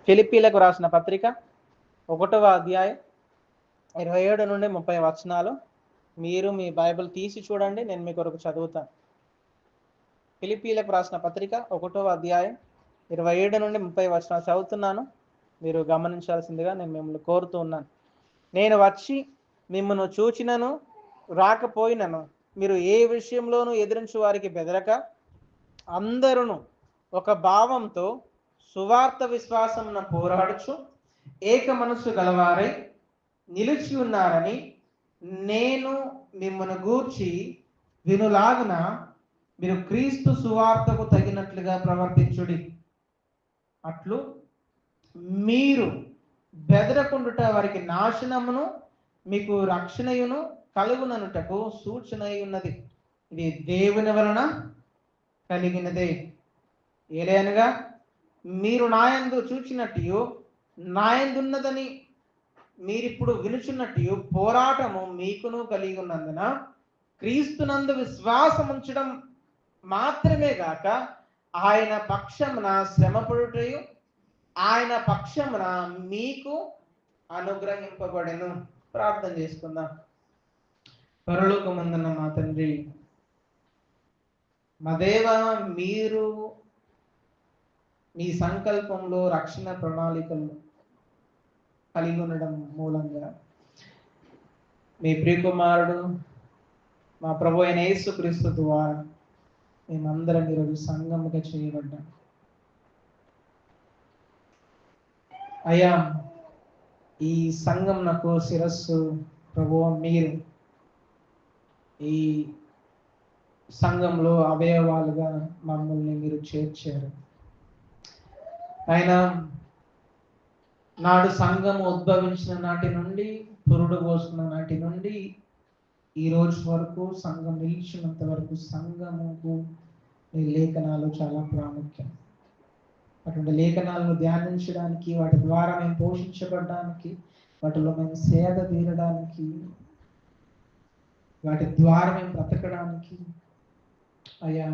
ఫిలిప్పీలకు రాసిన పత్రిక 1వ అధ్యాయం 27 నుండి 30 వచనాలు. మీరు మీ బైబిల్ తీసి చూడండి, నేను మీ కొరకు చదువుతాను. ఫిలిప్పీలకు రాసిన పత్రిక 1వ అధ్యాయం 27 నుండి 30 వచనాలు చదువుతున్నాను. మీరు గమనించాల్సిందిగా నేను మిమ్మల్ని కోరుతూ ఉన్నాను. నేను వచ్చి మిమ్మల్ని చూచినను రాకపోయినను మీరు ఏ విషయంలోనూ ఎదిరించు వారికి బెదరక అందరూ ఒక భావంతో సువార్త విశ్వాసమున పోరాడుచు ఏక మనస్సు గలవారై నిలిచి ఉన్నారని నేను మిమ్మల్ని గూర్చి వినులాగున మీరు క్రీస్తు సువార్తకు తగినట్లుగా ప్రవర్తించుడి. అట్లు మీరు బెదరకుండుట వారికి నాశనమును మీకు రక్షణయును కలుగుననుటకు సూచన ఉన్నది. ఇది దేవుని వలన కలిగినదే. ఏలయనగా మీరు నాయందు చూచినట్టు నాయందున్నదని మీరిప్పుడు వినుచున్నట్టు పోరాటము మీకును కలిగి ఉన్నందున క్రీస్తునందు విశ్వాసం ఉంచడం మాత్రమే గాక ఆయన పక్షమున శ్రమపడుటయు ఆయన పక్షమున మీకు అనుగ్రహింపబడెను. ప్రార్థన చేసుకుందాం. పరలోకమందున్న మా తండ్రి, మా దేవ, మీరు మీ సంకల్పంలో రక్షణ ప్రణాళికలు కలిగి ఉండడం మూలంగా మీ ప్రియకుమారుడు మా ప్రభు అయిన యేసుక్రీస్తు ద్వారా మేమందరం ఈరోజు సంఘముగా చేయబడ్డాం. అయ్యా, ఈ సంఘం నాకు శిరస్సు ప్రభు, మీరు ఈ సంఘంలో అవయవాలుగా మమ్మల్ని మీరు చేర్చారు. ఆయన నాడు సంఘం ఉద్భవించిన నాటి నుండి, పురుడు పోసిన నాటి నుండి ఈ రోజు వరకు, సంఘం నిలిచినంత వరకు సంఘముకు ఈ లేఖనాలు చాలా ప్రాముఖ్యం. అటువంటి లేఖనాలను ధ్యానించడానికి, వాటి ద్వారా మేము పోషించబడడానికి, వాటిలో మేము సేద తీరడానికి, వాటి ద్వారా మేము బ్రతకడానికి అయ్యా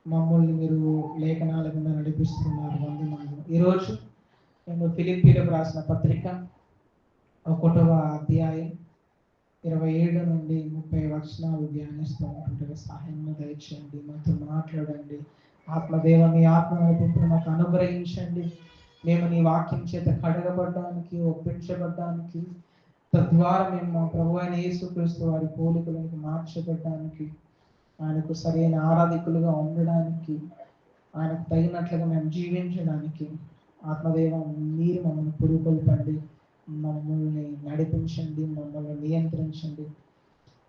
మమ్మల్ని మీరు లేఖనాల కింద నడిపిస్తున్నారు. వందనాలు. ఈరోజు మేము ఫిలిప్పీలకు రాసిన పత్రిక 1వ అధ్యాయం 27 నుండి 30 వచనాలు ధ్యానిస్తూ ఉంటుంటే సహాయం దయచేయండి, మాతో మాట్లాడండి. ఆత్మదేవ, మీ ఆత్మ నాకు అనుగ్రహించండి. మేము నీ వాక్యం చేత కడగబడ్డానికి, ఒప్పించబడ్డానికి, తద్వారా మేము మా ప్రభు అయిన యేసుక్రీస్తు వారి పోలికలకు మార్చబడ్డానికి, ఆయనకు సరైన ఆరాధికులుగా ఉండడానికి, ఆయనకు తగినట్లుగా మేము జీవించడానికి ఆత్మదేవ మీరు మమ్మల్ని పురుకొల్పండి, మమ్మల్ని నడిపించండి, మమ్మల్ని నియంత్రించండి.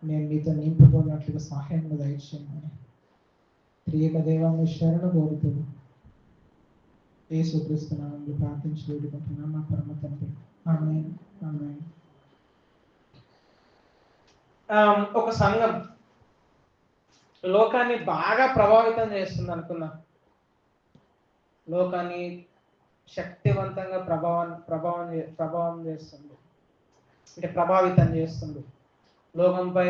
మేము మీతో నింపుకున్నట్లుగా సహాయం దయచేయండి. త్రియక దేవాన్ని శరణు కోరుతూ యేసుక్రీస్తు నామములో ప్రార్థించి వేడుకుంటున్నాం మా పరమ తండ్రి. ఆమేన్, ఆమేన్. ఒక సంఘం లోకాన్ని బాగా ప్రభావితం చేస్తుంది అనుకున్నాం. లోకాన్ని శక్తివంతంగా ప్రభావం చేస్తుంది, అంటే ప్రభావితం చేస్తుంది. లోకంపై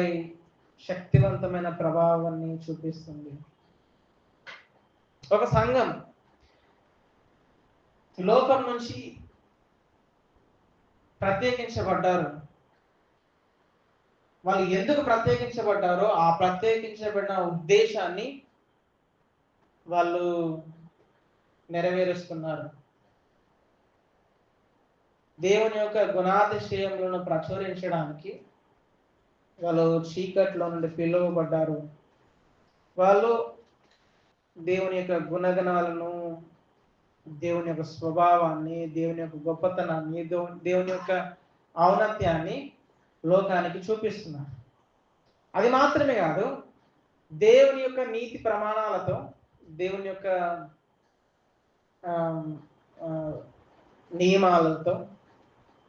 శక్తివంతమైన ప్రభావాన్ని చూపిస్తుంది. ఒక సంఘం లోకం నుంచి ప్రత్యేకించబడ్డారు. వాళ్ళు ఎందుకు ప్రత్యేకించబడ్డారో ఆ ప్రత్యేకించబడిన ఉద్దేశాన్ని వాళ్ళు నెరవేరుస్తున్నారు. దేవుని యొక్క గుణాతిశయములను ప్రచురించడానికి వాళ్ళు చీకట్లో నుండి పిలువబడ్డారు. వాళ్ళు దేవుని యొక్క గుణగణాలను, దేవుని యొక్క స్వభావాన్ని, దేవుని యొక్క గొప్పతనాన్ని, దేవుని యొక్క ఔన్నత్యాన్ని లోకానికి చూపిస్తున్నారు. అది మాత్రమే కాదు, దేవుని యొక్క నీతి ప్రమాణాలతో, దేవుని యొక్క నియమాలతో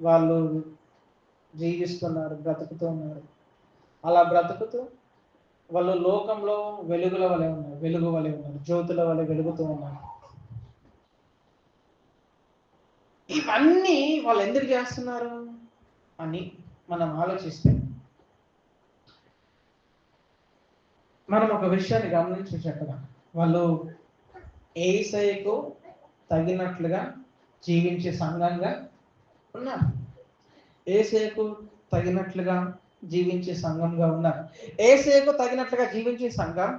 వాళ్ళు జీవిస్తున్నారు, బ్రతుకుతూ ఉన్నారు. అలా బ్రతుకుతూ వాళ్ళు లోకంలో వెలుగు వలె ఉన్నారు, జ్యోతుల వలె వెలుగుతూ ఉన్నారు. ఇవన్నీ వాళ్ళు ఎందుకు చేస్తున్నారు అని మనం ఆలోచిస్తే మనం ఒక విషయాన్ని గమనించవచ్చు. అక్కడ వాళ్ళు యేసయ్యకు తగినట్లుగా జీవించే సంఘంగా ఉన్నారు. యేసేకు తగినట్లుగా జీవించే సంఘంగా ఉన్నారు. యేసేకు తగినట్లుగా జీవించే సంఘం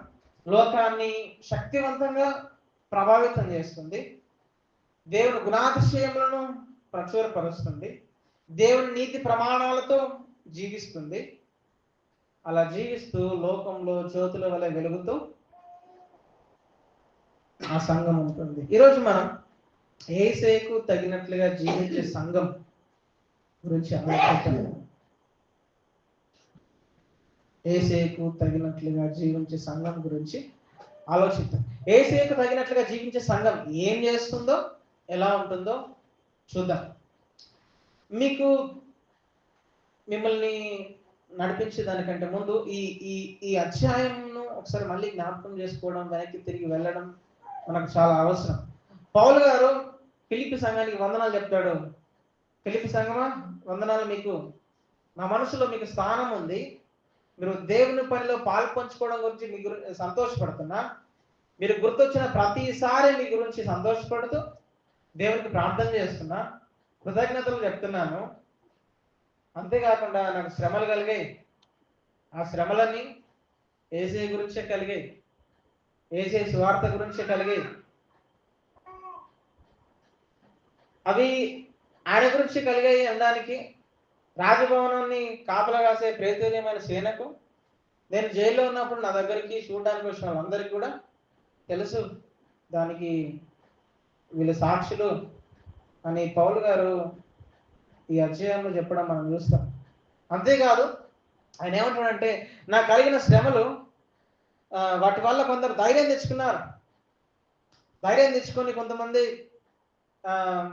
లోకాన్ని శక్తివంతంగా ప్రభావితం చేస్తుంది. దేవుని గుణాతిశయములను ప్రచురపరుస్తుంది. దేవుని నీతి ప్రమాణాలతో జీవిస్తుంది. అలా జీవిస్తూ లోకంలో జ్యోతుల వలె వెలుగుతూ ఆ సంఘం ఉంటుంది. ఈరోజు మనం యేసేకు తగినట్లుగా జీవించే సంఘం గురించి ఆలోచిద్దాం. యేసేకు తగినట్లుగా జీవించే సంఘం గురించి ఆలోచిద్దాం. యేసేకు తగినట్లుగా జీవించే సంఘం ఏం చేస్తుందో, ఎలా ఉంటుందో చూద్దాం. మీకు మిమ్మల్ని నడిపించే దానికంటే ముందు ఈ ఈ ఈ అధ్యాయంను ఒకసారి మళ్ళీ జ్ఞాపకం చేసుకోవడం, వెనక్కి తిరిగి వెళ్ళడం మనకు చాలా అవసరం. పౌలు గారు ఫిలిప్పి సంఘానికి వందనాలు చెప్తాడు. ఫిలిప్పి సంఘమా, వందనాలు, మీకు నా మనసులో మీకు స్థానం ఉంది. మీరు దేవుని పనిలో పాలు పంచుకోవడం గురించి మీ గురించి సంతోషపడుతున్నా. మీరు గుర్తొచ్చిన ప్రతిసారి మీ గురించి సంతోషపడుతూ దేవునికి ప్రార్థన చేస్తున్నా, కృతజ్ఞతలు చెప్తున్నాను. అంతేకాకుండా నాకు శ్రమలు కలిగాయి. ఆ శ్రమలన్నీ యేసే గురించే కలిగాయి, యేసే సువార్త గురించే కలిగాయి. అవి ఆయన గురించి కలిగాయి అనడానికి రాజభవనాన్ని కాపలా కాసే ప్రేతోల్యమైన సేనకు, నేను జైల్లో ఉన్నప్పుడు నా దగ్గరికి చూడడానికి వచ్చిన వాళ్ళందరికీ కూడా తెలుసు. దానికి వీళ్ళు సాక్షులు అని పౌలు గారు ఈ అధ్యాయంలో చెప్పడం మనం చూస్తాం. అంతేకాదు ఆయన ఏమంటాడంటే, నాకు కలిగిన శ్రమలు వాటి వల్ల కొందరు ధైర్యం తెచ్చుకున్నారు. ధైర్యం తెచ్చుకొని కొంతమంది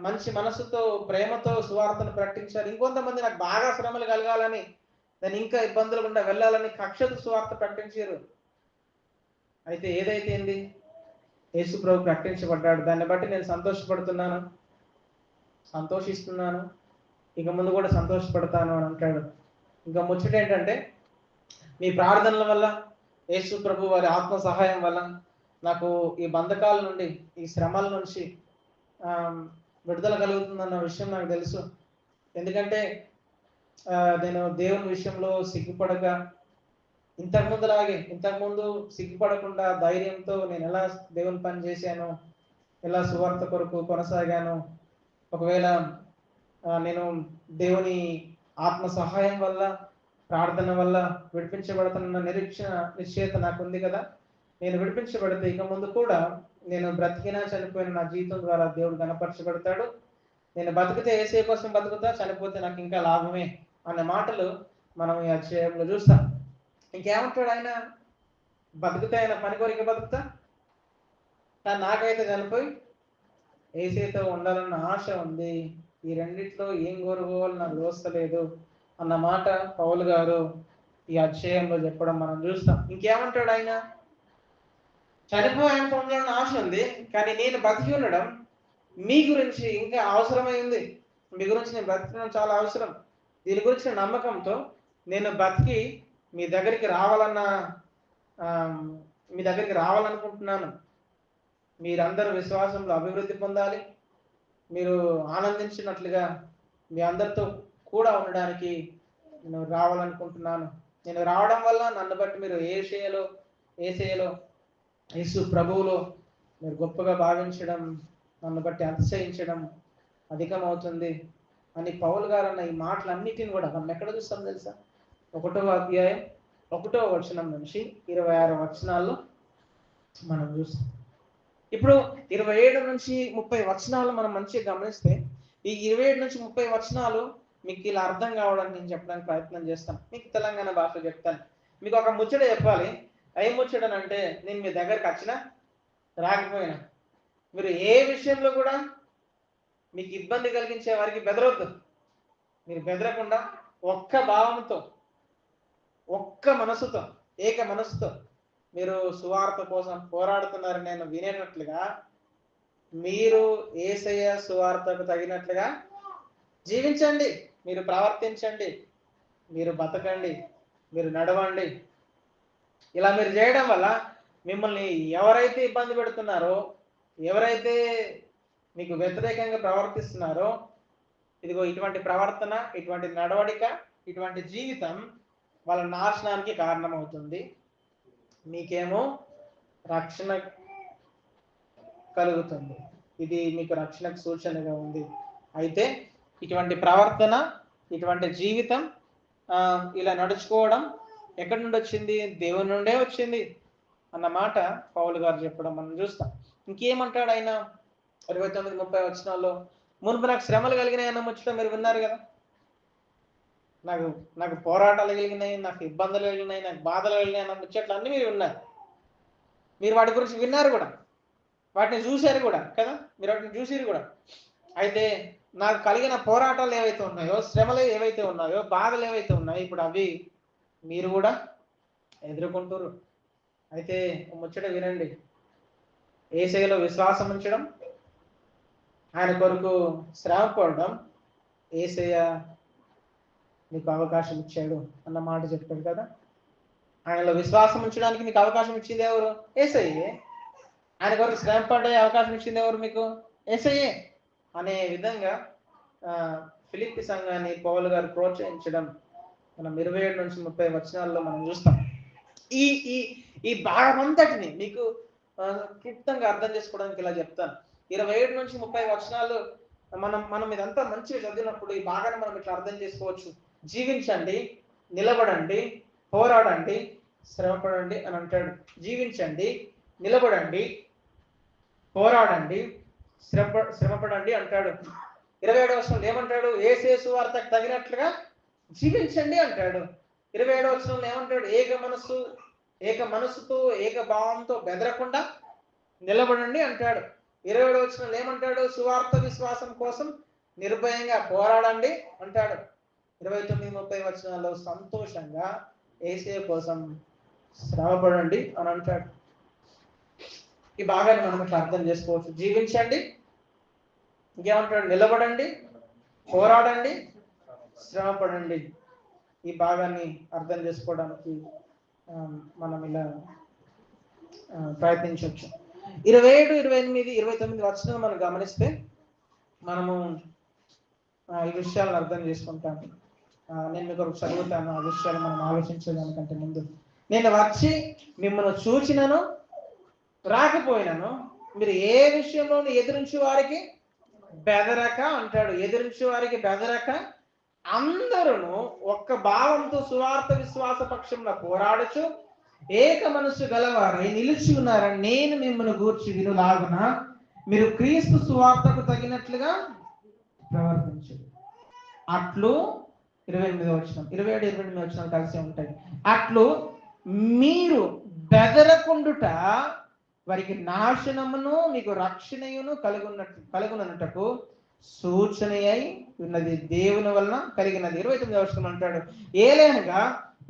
మంచి మనసుతో, ప్రేమతో సువార్తను ప్రకటించారు. ఇంకొంతమంది నాకు బాగా శ్రమలు కలగాలని, నేను ఇంకా ఇబ్బందులు గుండా వెళ్ళాలని కక్షతో సువార్త ప్రకటించారు. అయితే ఏదైతే ఏంది, యేసు ప్రభు ప్రకటించబడ్డాడు. దాన్ని బట్టి నేను సంతోషపడుతున్నాను, సంతోషిస్తున్నాను, ఇక ముందు కూడా సంతోషపడతాను అని అంటాడు. ఇంకా ముచ్చట ఏంటంటే, మీ ప్రార్థనల వల్ల, యేసు ప్రభు వారి ఆత్మ సహాయం వల్ల నాకు ఈ బంధకాల నుండి, ఈ శ్రమల నుంచి విడుదల కలుగుతుందన్న విషయం నాకు తెలుసు. ఎందుకంటే నేను దేవుని విషయంలో సిగ్గుపడక, ఇంతకుముందు సిగ్గుపడకుండా ధైర్యంతో నేను ఎలా దేవుని పని చేశాను, ఎలా సువార్త కొరకు కొనసాగాను. ఒకవేళ నేను దేవుని ఆత్మ సహాయం వల్ల, ప్రార్థన వల్ల విడిపించబడుతున్న నిశ్చయత నాకు ఉంది కదా. నేను విడిపించబడితే ఇక ముందు కూడా నేను బ్రతికినా చనిపోయిన నా జీవితం ద్వారా దేవుడు గణపరచబడతాడు. నేను బతికితే యేసే కోసం బతుకుతా, చనిపోతే నాకు ఇంకా లాభమే అనే మాటలు మనం ఈ అధ్యాయంలో చూస్తాం. ఇంకేమంటాడు ఆయన, బతికితే ఆయన పని కొరికి బతుకుతా, కానీ నాకైతే చనిపోయి యేసేతో ఉండాలన్న ఆశ ఉంది. ఈ రెండిట్లో ఏం కోరుకోవాలి నాకు దోస్తలేదు అన్న మాట పౌలు గారు ఈ అధ్యాయంలో చెప్పడం మనం చూస్తాం. ఇంకేమంటాడు ఆయన, చనిపోయి ఆయనతో ఉండాలని ఆశ ఉంది, కానీ నేను బతికి ఉండడం మీ గురించి ఇంకా అవసరమైంది. మీ గురించి నేను బ్రతకడం చాలా అవసరం. దీని గురించిన నమ్మకంతో నేను బతికి మీ దగ్గరికి రావాలనుకుంటున్నాను. మీరందరూ విశ్వాసంలో అభివృద్ధి పొందాలి, మీరు ఆనందించినట్లుగా మీ అందరితో కూడా ఉండడానికి నేను రావాలనుకుంటున్నాను. నేను రావడం వల్ల నన్ను బట్టి మీరు ఏసేయలో యేసు ప్రభువులో మీరు గొప్పగా భావించడం, నన్ను బట్టి అతిశయించడం అధికమవుతుంది అని పౌలు గారు అన్న ఈ మాటలన్నిటిని కూడా మనం ఎక్కడ చూస్తాం తెలుసా? 1వ అధ్యాయం 1వ వచనం నుంచి 26 వచనాల్లో మనం చూస్తాం. ఇప్పుడు 27 నుంచి 30 వచనాలు మనం మంచిగా గమనిస్తే, ఈ 27 నుంచి 30 వచనాలు మీకు ఇలా అర్థం కావడానికి నేను చెప్పడానికి ప్రయత్నం చేస్తాను. మీకు తెలంగాణ భాషలో చెప్తాను. మీకు ఒక ముచ్చట చెప్పాలి. ఏం ముచ్చటనంటే, నేను మీ దగ్గరకు వచ్చినా రాకపోయినా, మీరు ఏ విషయంలో కూడా మీకు ఇబ్బంది కలిగించే వారికి బెదరొద్దు. మీరు బెదరకుండా ఒక్క భావంతో, ఒక్క మనసుతో, ఏక మనసుతో మీరు సువార్త కోసం పోరాడుతున్నారు నేను వినేటట్లుగా, మీరు యేసయ్య సువార్తకు తగినట్లుగా జీవించండి, మీరు ప్రవర్తించండి, మీరు బతకండి, మీరు నడవండి. ఇలా మీరు చేయడం వల్ల మిమ్మల్ని ఎవరైతే ఇబ్బంది పెడుతున్నారో, ఎవరైతే మీకు వ్యతిరేకంగా ప్రవర్తిస్తున్నారో, ఇదిగో ఇటువంటి ప్రవర్తన, ఇటువంటి నడవడిక, ఇటువంటి జీవితం వాళ్ళ నాశనానికి కారణమవుతుంది. మీకేమో రక్షణ కలుగుతుంది. ఇది మీకు రక్షణకు సూచనగా ఉంది. అయితే ఇటువంటి ప్రవర్తన, ఇటువంటి జీవితం, ఇలా నడుచుకోవడం ఎక్కడి నుండి వచ్చింది? దేవుని నుండే వచ్చింది అన్నమాట పౌలు గారు చెప్పడం మనం చూస్తాం. ఇంకేమంటాడు ఆయన 29-30 వచనాల్లో, మునుపు నాకు శ్రమలు కలిగినాయి అన్న ముచ్చట మీరు విన్నారు కదా. నాకు పోరాటాలు కలిగినాయి, నాకు ఇబ్బందులు కలిగినాయి, నాకు బాధలు కలిగినాయి అన్న ముచ్చట్లు అన్నీ మీరు విన్నారు. మీరు వాటి గురించి విన్నారు కూడా, వాటిని చూశారు కూడా కదా, మీరు వాటిని చూసిరు కూడా. అయితే నాకు కలిగిన పోరాటాలు ఏవైతే ఉన్నాయో, శ్రమలు ఏవైతే ఉన్నాయో, బాధలు ఏవైతే ఉన్నాయో, ఇప్పుడు అవి మీరు కూడా ఎదుర్కొంటారు. అయితే ముచ్చట వినండి. యేసయ్యలో విశ్వాసం ఉంచడం, ఆయన కొరకు శ్రమ పడడం, యేసయ్య నీకు అవకాశం ఇచ్చాడు అన్న మాట చెప్పాడు కదా. ఆయనలో విశ్వాసం ఉంచడానికి నీకు అవకాశం ఇచ్చింది ఎవరు? యేసయ్యే. ఆయన కొరకు శ్రమ పడే అవకాశం ఇచ్చింది ఎవరు మీకు? యేసయ్యే అనే విధంగా ఫిలిప్పీ సంఘాన్ని పౌలు గారు ప్రోత్సహించడం మనం 27-30 వచనాల్లో మనం చూస్తాం. ఈ ఈ ఈ భాగం అంతటిని మీకు క్లుప్తంగా అర్థం చేసుకోవడానికి ఇలా చెప్తాను. 27-30 వచనాలు మనం ఇదంతా మంచిగా చదివినప్పుడు ఈ భాగాన్ని మనం ఇట్లా అర్థం చేసుకోవచ్చు. జీవించండి, నిలబడండి, పోరాడండి, శ్రమపడండి అని అంటాడు. జీవించండి, నిలబడండి, పోరాడండి, శ్రమపడండి అంటాడు. 27వ వచనంలో ఏమంటాడు? యేసు సువార్తకు తగినట్లుగా జీవించండి అంటాడు. 27వ వచనంలో ఏమంటాడు? ఏక మనసుతో ఏక భావంతో బెదరకుండా నిలబడండి అంటాడు. 27వ వచనంలో ఏమంటాడు? సువార్త విశ్వాసం కోసం నిర్భయంగా పోరాడండి అంటాడు. 29-30 వచనాల్లో సంతోషంగా యేసయ్య కోసం శ్రమపడండి అని అంటాడు. ఈ భాగాన్ని మనం ఇట్లా అర్థం చేసుకోవచ్చు. జీవించండి, ఇంకేమంటాడు? నిలబడండి, పోరాడండి, శ్రమపడండి. ఈ భాగాన్ని అర్థం చేసుకోవడానికి మనం ఇలా ప్రయత్నించవచ్చు. 27, 28, 29 వచనం మనం గమనిస్తే మనము ఈ విషయాలను అర్థం చేసుకుంటాము. నేను మీకు ఒక చదువుతాను. ఆ విషయాలు మనం ఆలోచించడానికంటే ముందు, నేను వచ్చి మిమ్మల్ని చూచినను రాకపోయినాను, మీరు ఏ విషయంలోనూ ఎదిరించి వారికి బెదరక అంటాడు. ఎదిరించి వారికి బెదరక అందరూ ఒక్క భావంతో సువార్త విశ్వాస పక్షంలో పోరాడుచు ఏక మనసు గలవారై నిలిచి ఉన్నారని నేను మిమ్మల్ని గూర్చి వినులాగున మీరు క్రీస్తు సువార్తకు తగినట్లుగా ప్రవర్తించండి. అట్లు 28వ వచనం, 27, 28 వచనాలు కలిసి ఉంటాయి. అట్లు మీరు బెదరకుండుట వారికి నాశనమును మీకు రక్షణయును కలుగునట్టుకు సూచన అయి ఉన్నది, దేవుని వలన కలిగినది. 29వ వచనం అంటాడు, ఏలైనగా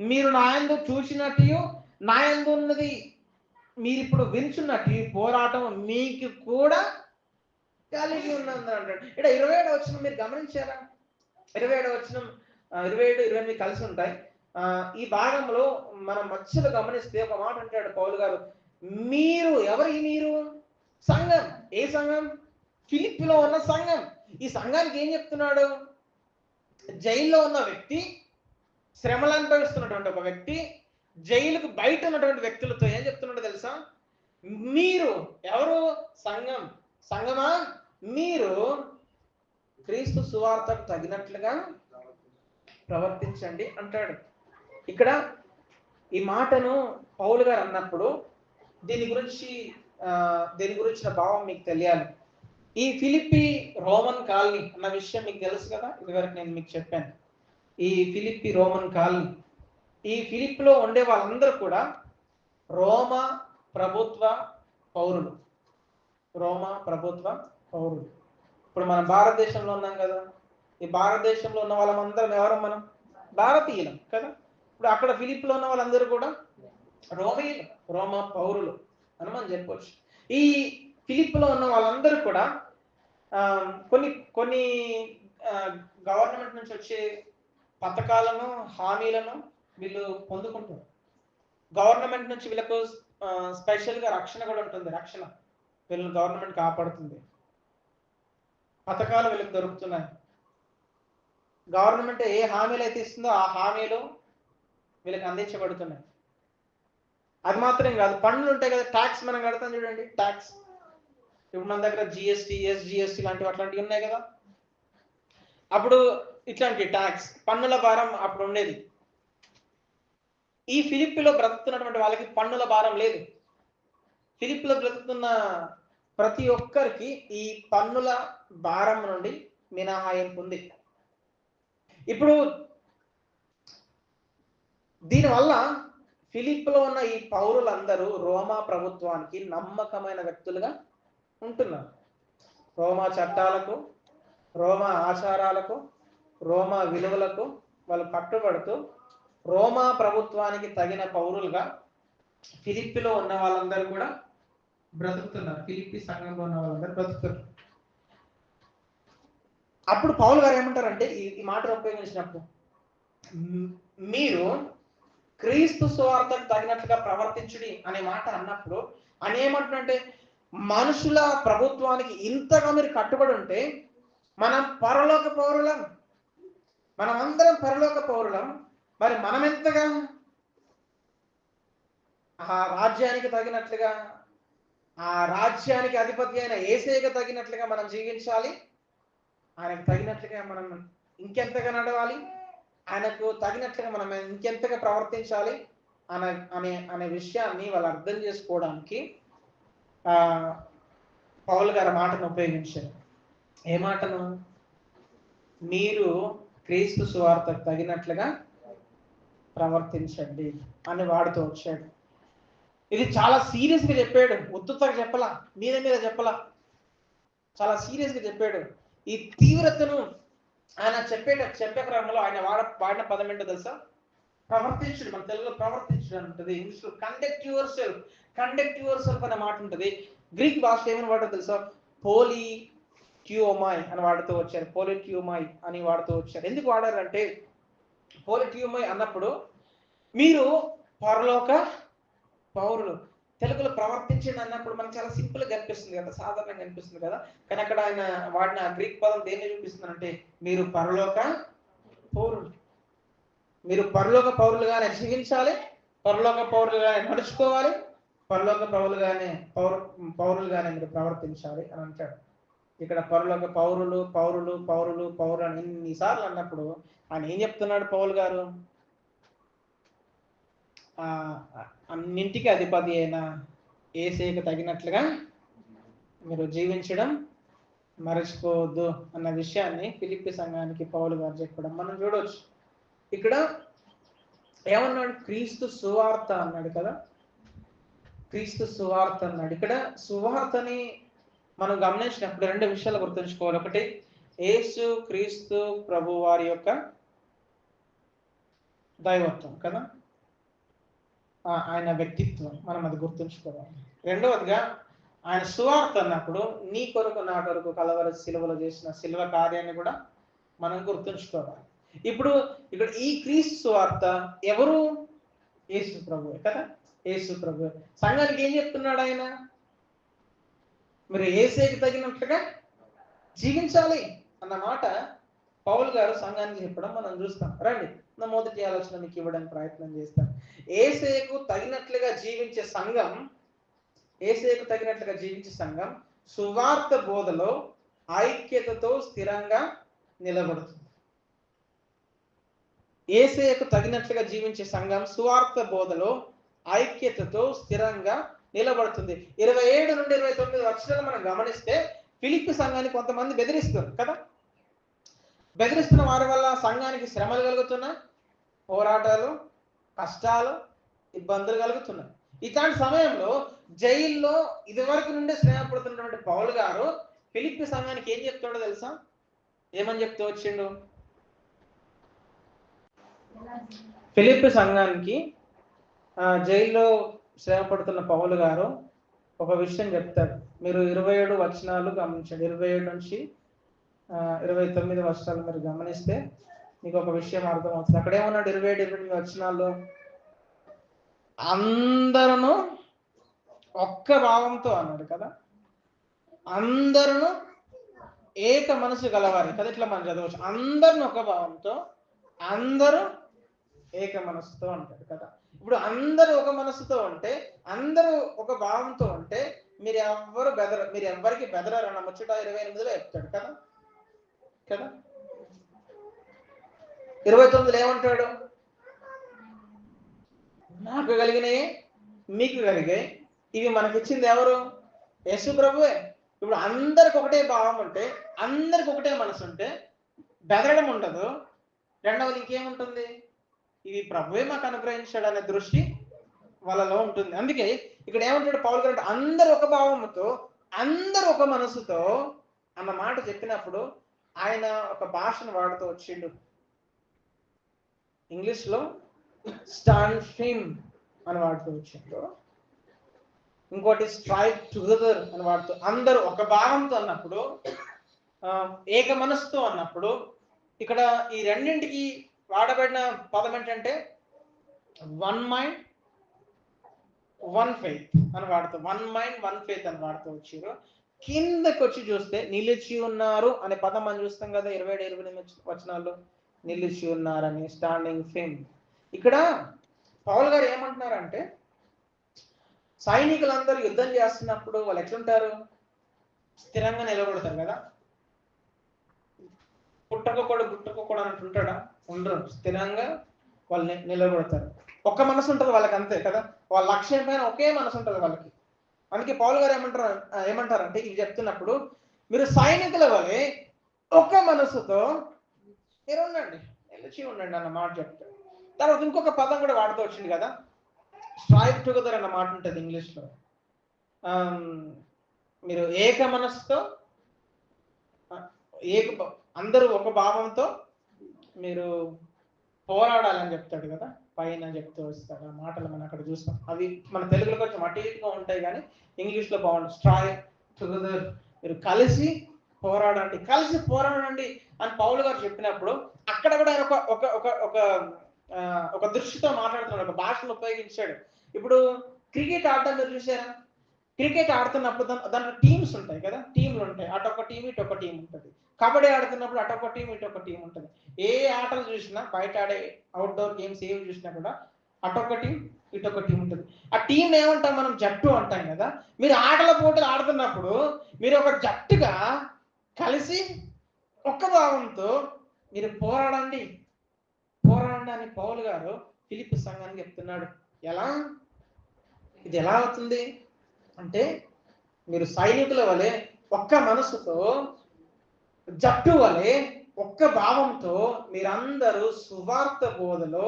మీరు నాయందు చూసినట్టు నాయందు ఉన్నది మీరు ఇప్పుడు వింటున్నట్టు పోరాటం మీకు కూడా కలిగి ఉన్నది అంటాడు. ఇక్కడ 27వ వచనం మీరు గమనించారా? 27వ వచనం 27, 28 కలిసి ఉంటాయి. ఈ భాగంలో మనం మధ్యలో గమనిస్తే ఒక మాట అంటాడు పౌలు గారు, మీరు ఎవరు? మీరు సంఘం. ఏ సంఘం? ఫిలిప్పీలో ఉన్న సంఘం. ఈ సంఘానికి ఏం చెప్తున్నాడు? జైల్లో ఉన్న వ్యక్తి, శ్రమలు అనుభవిస్తున్నటువంటి ఒక వ్యక్తి, జైలుకు బయట ఉన్నటువంటి వ్యక్తులతో ఏం చెప్తున్నాడో తెలుసా? మీరు ఎవరు? సంఘం. సంఘమా, మీరు క్రీస్తు సువార్తకు తగినట్లుగా ప్రవర్తించండి అంటాడు. ఇక్కడ ఈ మాటను పౌలు గారు అన్నప్పుడు దీని గురించిన భావం మీకు తెలియాలి. ఈ ఫిలిప్పీ రోమన్ కాలనీ అన్న విషయం మీకు తెలుసు కదా, ఇదివరకు నేను మీకు చెప్పాను. ఈ ఫిలిప్పీ రోమన్ కాలనీ, ఈ ఫిలిప్లో ఉండే వాళ్ళందరూ కూడా రోమ ప్రభుత్వ పౌరులు. రోమ ప్రభుత్వ పౌరులు. ఇప్పుడు మనం భారతదేశంలో ఉన్నాం కదా, ఈ భారతదేశంలో ఉన్న వాళ్ళందరం ఎవరు? మనం భారతీయులం కదా. ఇప్పుడు అక్కడ ఫిలిప్లో ఉన్న వాళ్ళందరూ కూడా రోమీయులు, రోమ పౌరులు అని మనం చెప్పవచ్చు. ఈ ఫిలిప్లో ఉన్న వాళ్ళందరూ కూడా కొన్ని గవర్నమెంట్ నుంచి వచ్చే పథకాలను, హామీలను వీళ్ళు పొందుకుంటారు. గవర్నమెంట్ నుంచి వీళ్ళకు స్పెషల్గా రక్షణ కూడా ఉంటుంది. రక్షణ వీళ్ళని గవర్నమెంట్ కాపాడుతుంది. పథకాలు వీళ్ళకి దొరుకుతున్నాయి. గవర్నమెంట్ ఏ హామీలు అయితే ఇస్తుందో ఆ హామీలు వీళ్ళకి అందించబడుతున్నాయి. అది మాత్రం కాదు, పన్నులు ఉంటాయి కదా, ట్యాక్స్ మనం కడతాం చూడండి, ట్యాక్స్. ఇప్పుడు మన దగ్గర జిఎస్టీ, ఎస్జిఎస్టీ లాంటివి అట్లాంటివి ఉన్నాయి కదా. అప్పుడు ఇట్లాంటి ట్యాక్స్ పన్నుల భారం అప్పుడు ఉండేది. ఈ ఫిలిప్పీలో బ్రతుకుతున్నటువంటి వాళ్ళకి పన్నుల భారం లేదు. ఫిలిప్పీలో బ్రతుకుతున్న ప్రతి ఒక్కరికి ఈ పన్నుల భారం నుండి మినహాయింపు ఉంది. ఇప్పుడు దీనివల్ల ఫిలిప్పీలో ఉన్న ఈ పౌరులందరూ రోమా ప్రభుత్వానికి నమ్మకమైన వ్యక్తులుగా ఉంటున్నారు. రోమా చట్టాలకు, రోమా ఆచారాలకు, రోమా విలువలకు వాళ్ళు కట్టుబడుతూ రోమా ప్రభుత్వానికి తగిన పౌరులుగా ఫిలిప్పీలో ఉన్న వాళ్ళందరూ కూడా బ్రతుకుతున్నారు. ఫిలిప్పీ సంఘంలో ఉన్న వాళ్ళందరూ బ్రతుకుతున్నారు. అప్పుడు పౌలు గారు ఏమంటారంటే ఈ మాటను ఉపయోగించినప్పుడు, మీరు క్రీస్తు సువార్తకు తగినట్లుగా ప్రవర్తించుడి అనే మాట అన్నప్పుడు ఆయన ఏమంటున్నంటే, మనుషుల ప్రభుత్వానికి ఇంతగా మీరు కట్టుబడి ఉంటే మనం పరలోక పౌరులం, మనమందరం పరలోక పౌరులం. మరి మనం ఎంతగా ఆ రాజ్యానికి తగినట్లుగా, ఆ రాజ్యానికి అధిపతి అయిన యేసయ్యకు తగినట్లుగా మనం జీవించాలి. ఆయనకు తగినట్లుగా మనం ఇంకెంతగా నడవాలి, ఆయనకు తగినట్లుగా మనం ఇంకెంతగా ప్రవర్తించాలి అనే విషయాన్ని వాళ్ళు అర్థం చేసుకోవడానికి పౌలు గారి మాటను ఉపయోగించారు. ఏ మాటను? మీరు క్రీస్తు సువార్తకు తగినట్లుగా ప్రవర్తించండి అని వాడుతూ వచ్చాడు. ఇది చాలా సీరియస్గా చెప్పాడు, ఉత్తుతగా చెప్పలా, మీద చెప్పలా, చాలా సీరియస్గా చెప్పాడు. ఈ తీవ్రతను ఆయన చెప్పే క్రమంలో ఆయన వాడిన పదం ఏంటో తెలుసా? ప్రవర్తించుడు. మన తెలుగులో ప్రవర్తించుడు ఉంటుంది, ఇంగ్లీష్లో కండక్ట్ యువర్ సెల్ఫ్ అనే మాట ఉంటుంది. గ్రీక్ భాషలో ఏమని వాడో తెలుసా? పోలిట్యూమాయ్ అని వాడుతూ వచ్చారు. పోలిట్యూమాయ్ అని వాడుతూ వచ్చారు. ఎందుకు వాడారంటే, పోలిట్యూమాయ్ అన్నప్పుడు మీరు పరలోక పౌరులు. తెలుగులో ప్రవర్తించండి అన్నప్పుడు మనకు చాలా సింపుల్ గా కనిపిస్తుంది కదా, సాధారణంగా కనిపిస్తుంది కదా. కానీ అక్కడ ఆయన వాడిన గ్రీక్ పదం దేన్ని చూపిస్తుందంటే, మీరు పరలోక పౌరులు, మీరు పరలోక పౌరులుగానే జీవించాలి, పరలోక పౌరులుగానే నడుచుకోవాలి, పరలోక పౌరులుగానే మీరు ప్రవర్తించాలి అని అంటాడు. ఇక్కడ పరలోక పౌరులు పౌరులు పౌరులు పౌరులు అని ఇన్నిసార్లు అన్నప్పుడు ఆయన ఏం చెప్తున్నాడు పౌలు గారు? అన్నింటికి అధిపతి అయిన యేసయ్యకు తగినట్లుగా మీరు జీవించడం మరచిపోవద్దు అన్న విషయాన్ని ఫిలిప్పీ సంఘానికి పౌలు గారు చెప్పడం మనం చూడవచ్చు. ఇక్కడ ఏమన్నాడు? క్రీస్తు సువార్త అన్నాడు కదా, క్రీస్తు సువార్త అన్నాడు. ఇక్కడ సువార్తని మనం గమనించినప్పుడు రెండు విషయాలు గుర్తుంచుకోవాలి. ఒకటి, యేసు క్రీస్తు ప్రభు వారి యొక్క దైవత్వం కదా, ఆయన వ్యక్తిత్వం మనం అది గుర్తుంచుకోవాలి. రెండవదిగా ఆయన సువార్త అన్నప్పుడు నీ కొరకు నా కొరకు కలవరి సిలువలో చేసిన సిలువ కార్యాన్ని కూడా మనం గుర్తుంచుకోవాలి. ఇప్పుడు ఇక్కడ ఈ క్రీస్తు సువార్త ఎవరు? యేసు ప్రభు కదా, యేసు ప్రభు. సంఘానికి ఏం చెప్తున్నాడు ఆయన? మీరు యేసయ్యకు తగినట్లుగా జీవించాలి అన్న మాట పౌలు గారు సంఘానికి చెప్పడం మనం చూస్తాం. రండి, నా మొదటి ఆలోచన మీకు ఇవ్వడానికి ప్రయత్నం చేస్తాను. యేసయ్యకు తగినట్లుగా జీవించే సంఘం, యేసయ్యకు తగినట్లుగా జీవించే సంఘం సువార్త బోధలో ఐక్యతతో స్థిరంగా నిలబడుతుంది. యేసయ్యకు తగినట్లుగా జీవించే సంఘం సువార్త బోధలో ఐక్యతతో స్థిరంగా నిలబడుతుంది. 27 నుండి 29 వచనాలు మనం గమనిస్తే ఫిలిప్పీ సంఘాన్ని కొంతమంది బెదిరిస్తారు కదా. బెదిరిస్తున్న వారి వల్ల సంఘానికి శ్రమలు కలుగుతున్నాయి, పోరాటాలు, కష్టాలు, ఇబ్బందులు కలుగుతున్నాయి. ఇట్లాంటి సమయంలో జైల్లో ఇదివరకు నుండే శ్రమ పడుతున్నటువంటి పౌలు గారు ఫిలిప్పీ సంఘానికి ఏం చెప్తాడో తెలుసా? ఏమని చెప్తూ వచ్చిండు? ఫిలిప్పీ సంఘానికి జైల్లో శ్రమ పడుతున్న పౌలు గారు ఒక విషయం చెప్తాడు. మీరు 27 వచనాలు గమనించండి. 27 నుంచి 29 వచనాలు మీరు గమనిస్తే మీకు ఒక విషయం అర్థమవుతుంది. అక్కడ ఏమన్నాడు? 27-28 వచనాల్లో అందరూ ఒక్క భావంతో అన్నాడు కదా, అందరూ ఏక మనసు గలవారి కదా, ఇట్లా మనం చదవచ్చు. అందరిని ఒక భావంతో, అందరూ ఏక మనసుతో అంటాడు కదా. ఇప్పుడు అందరూ ఒక మనసుతో ఉంటే, అందరూ ఒక భావంతో ఉంటే మీరు ఎవ్వరికి బెదరన్న ముచ్చట 28లో చెప్తాడు కదా కదా. 29లో ఏమంటాడు? నాకు కలిగినాయి మీకు కలిగాయి, ఇవి మనకిచ్చింది ఎవరు? యేసు ప్రభువే. ఇప్పుడు అందరికి ఒకటే భావం ఉంటే, అందరికి ఒకటే మనసు ఉంటే బెదరడం ఉండదు. రెండవది ఇంకేముంటుంది? ఇవి ప్రభువే మాకు అనుగ్రహించాడు అనే దృష్టి వాళ్ళలో ఉంటుంది. అందుకే ఇక్కడ ఏమంటాడు పౌలు గారు? అందరు ఒక భావంతో, అందరు ఒక మనసుతో అన్న మాట చెప్పినప్పుడు ఆయన ఒక భాషను వాడుతూ వచ్చిండు. ఇంగ్లీష్లో స్టాండ్ ఫిమ్ అని వాడుతూ వచ్చిండు, ఇంకోటి స్ట్రైవ్ టుగెదర్ అని వాడుతూ, అందరూ ఒక భావంతో అన్నప్పుడు, ఏక మనసుతో అన్నప్పుడు, ఇక్కడ ఈ రెండింటికి వాడబడిన పదం ఏంటంటే వన్ మైండ్ వన్ ఫెయిత్ అని వాడుతూ, వన్ మైండ్ వన్ ఫెయిత్ అని వాడుతూ వచ్చారు. కిందకి వచ్చి చూస్తే నిలిచి ఉన్నారు అనే పదం మనం చూస్తాం కదా 27-28 వచనాల్లో, నిలిచి ఉన్నారని, స్టాండింగ్ ఫిమ్. ఇక్కడ పౌలు గారు ఏమంటున్నారంటే, సైనికులందరూ యుద్ధం చేస్తున్నప్పుడు వాళ్ళు ఎట్లుంటారు? స్థిరంగా నిలబడతారు కదా. గుట్టకొకడు అంటుంటాడా? ఉండరు, స్థిరంగా వాళ్ళు నిలబడతారు. ఒక్క మనసు ఉంటుంది వాళ్ళకి, అంతే కదా. వాళ్ళ లక్ష్యం పైన ఒకే మనసు ఉంటుంది వాళ్ళకి. అందుకే పౌలు గారు ఏమంటారంటే ఇది చెప్తున్నప్పుడు, మీరు సైనికుల వలె ఒక మనసుతో మీరు ఉండండి, నిలిచి ఉండండి అన్న మాట చెప్తారు. తర్వాత ఇంకొక పదం కూడా వాడుతూ వచ్చింది కదా, స్ట్రైవ్ టుగెదర్ అన్న మాట ఉంటుంది ఇంగ్లీష్లో. మీరు ఏక మనసుతో, అందరూ ఒక భావంతో మీరు పోరాడాలని చెప్తాడు కదా, పైన చెప్తూ వస్తాడు. ఆ మాటలు మనం అక్కడ చూస్తాం. అవి మన తెలుగులో కొంచెం అటు ఇటుగా ఉంటాయి కానీ ఇంగ్లీష్లో బాగుంటుంది. స్ట్రైవ్ టుగెదర్, మీరు కలిసి పోరాడండి అని పౌలు గారు చెప్పినప్పుడు అక్కడ కూడా ఆయన ఒక దృష్టితో మాట్లాడుతున్నాడు, ఒక భాషను ఉపయోగించాడు. ఇప్పుడు క్రికెట్ ఆడటం మీరు చూసారా? క్రికెట్ ఆడుతున్నప్పుడు దాంట్లో టీమ్స్ ఉంటాయి కదా, టీంలు ఉంటాయి. అటొక టీం ఇటొక టీం ఉంటుంది. కబడ్డీ ఆడుతున్నప్పుడు అటొక టీం ఇటొక టీం ఉంటుంది. ఏ ఆటలు చూసినా, బయట ఆడే అవుట్డోర్ గేమ్స్ ఏవి చూసినా కూడా అటొక టీం ఇటొక టీం ఉంటుంది. ఆ టీం ఏమంటాం మనం? జట్టు అంటాం కదా. మీరు ఆటల పోటీలు ఆడుతున్నప్పుడు మీరు ఒక జట్టుగా కలిసి ఒక్క భావంతో మీరు పోరాడండి అని పౌలు గారు ఫిలిప్పీ సంఘానికి చెప్తున్నాడు. ఇది ఎలా అవుతుంది అంటే, మీరు సైనికుల వలె ఒక్క మనసుతో, జట్టు వలె ఒక్క భావంతో మీరందరూ సువార్త బోధలో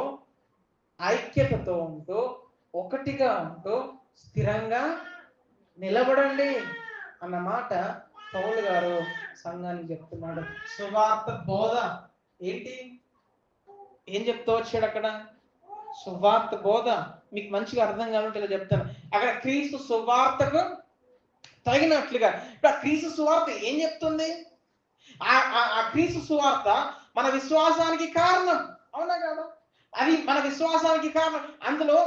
ఐక్యతతో ఉంటూ, ఒకటిగా ఉంటూ, స్థిరంగా నిలబడండి అన్నమాట పౌలు గారు సంఘానికి చెప్తున్నాడు. సువార్త బోధ ఏంటి? ఏం చెప్తూ వచ్చాడు అక్కడ? సువార్త బోధ. మీకు మంచిగా అర్థం కావాలంటే ఇలా చెప్తాను. అక్కడ క్రీస్తు సువార్తకు తగినట్లుగా, ఇప్పుడు ఆ క్రీస్తు సువార్త ఏం చెప్తుంది? ఆ క్రీస్తు సువార్త మన విశ్వాసానికి కారణం, అవునా కాదా? అది మన విశ్వాసానికి కారణం. అందులో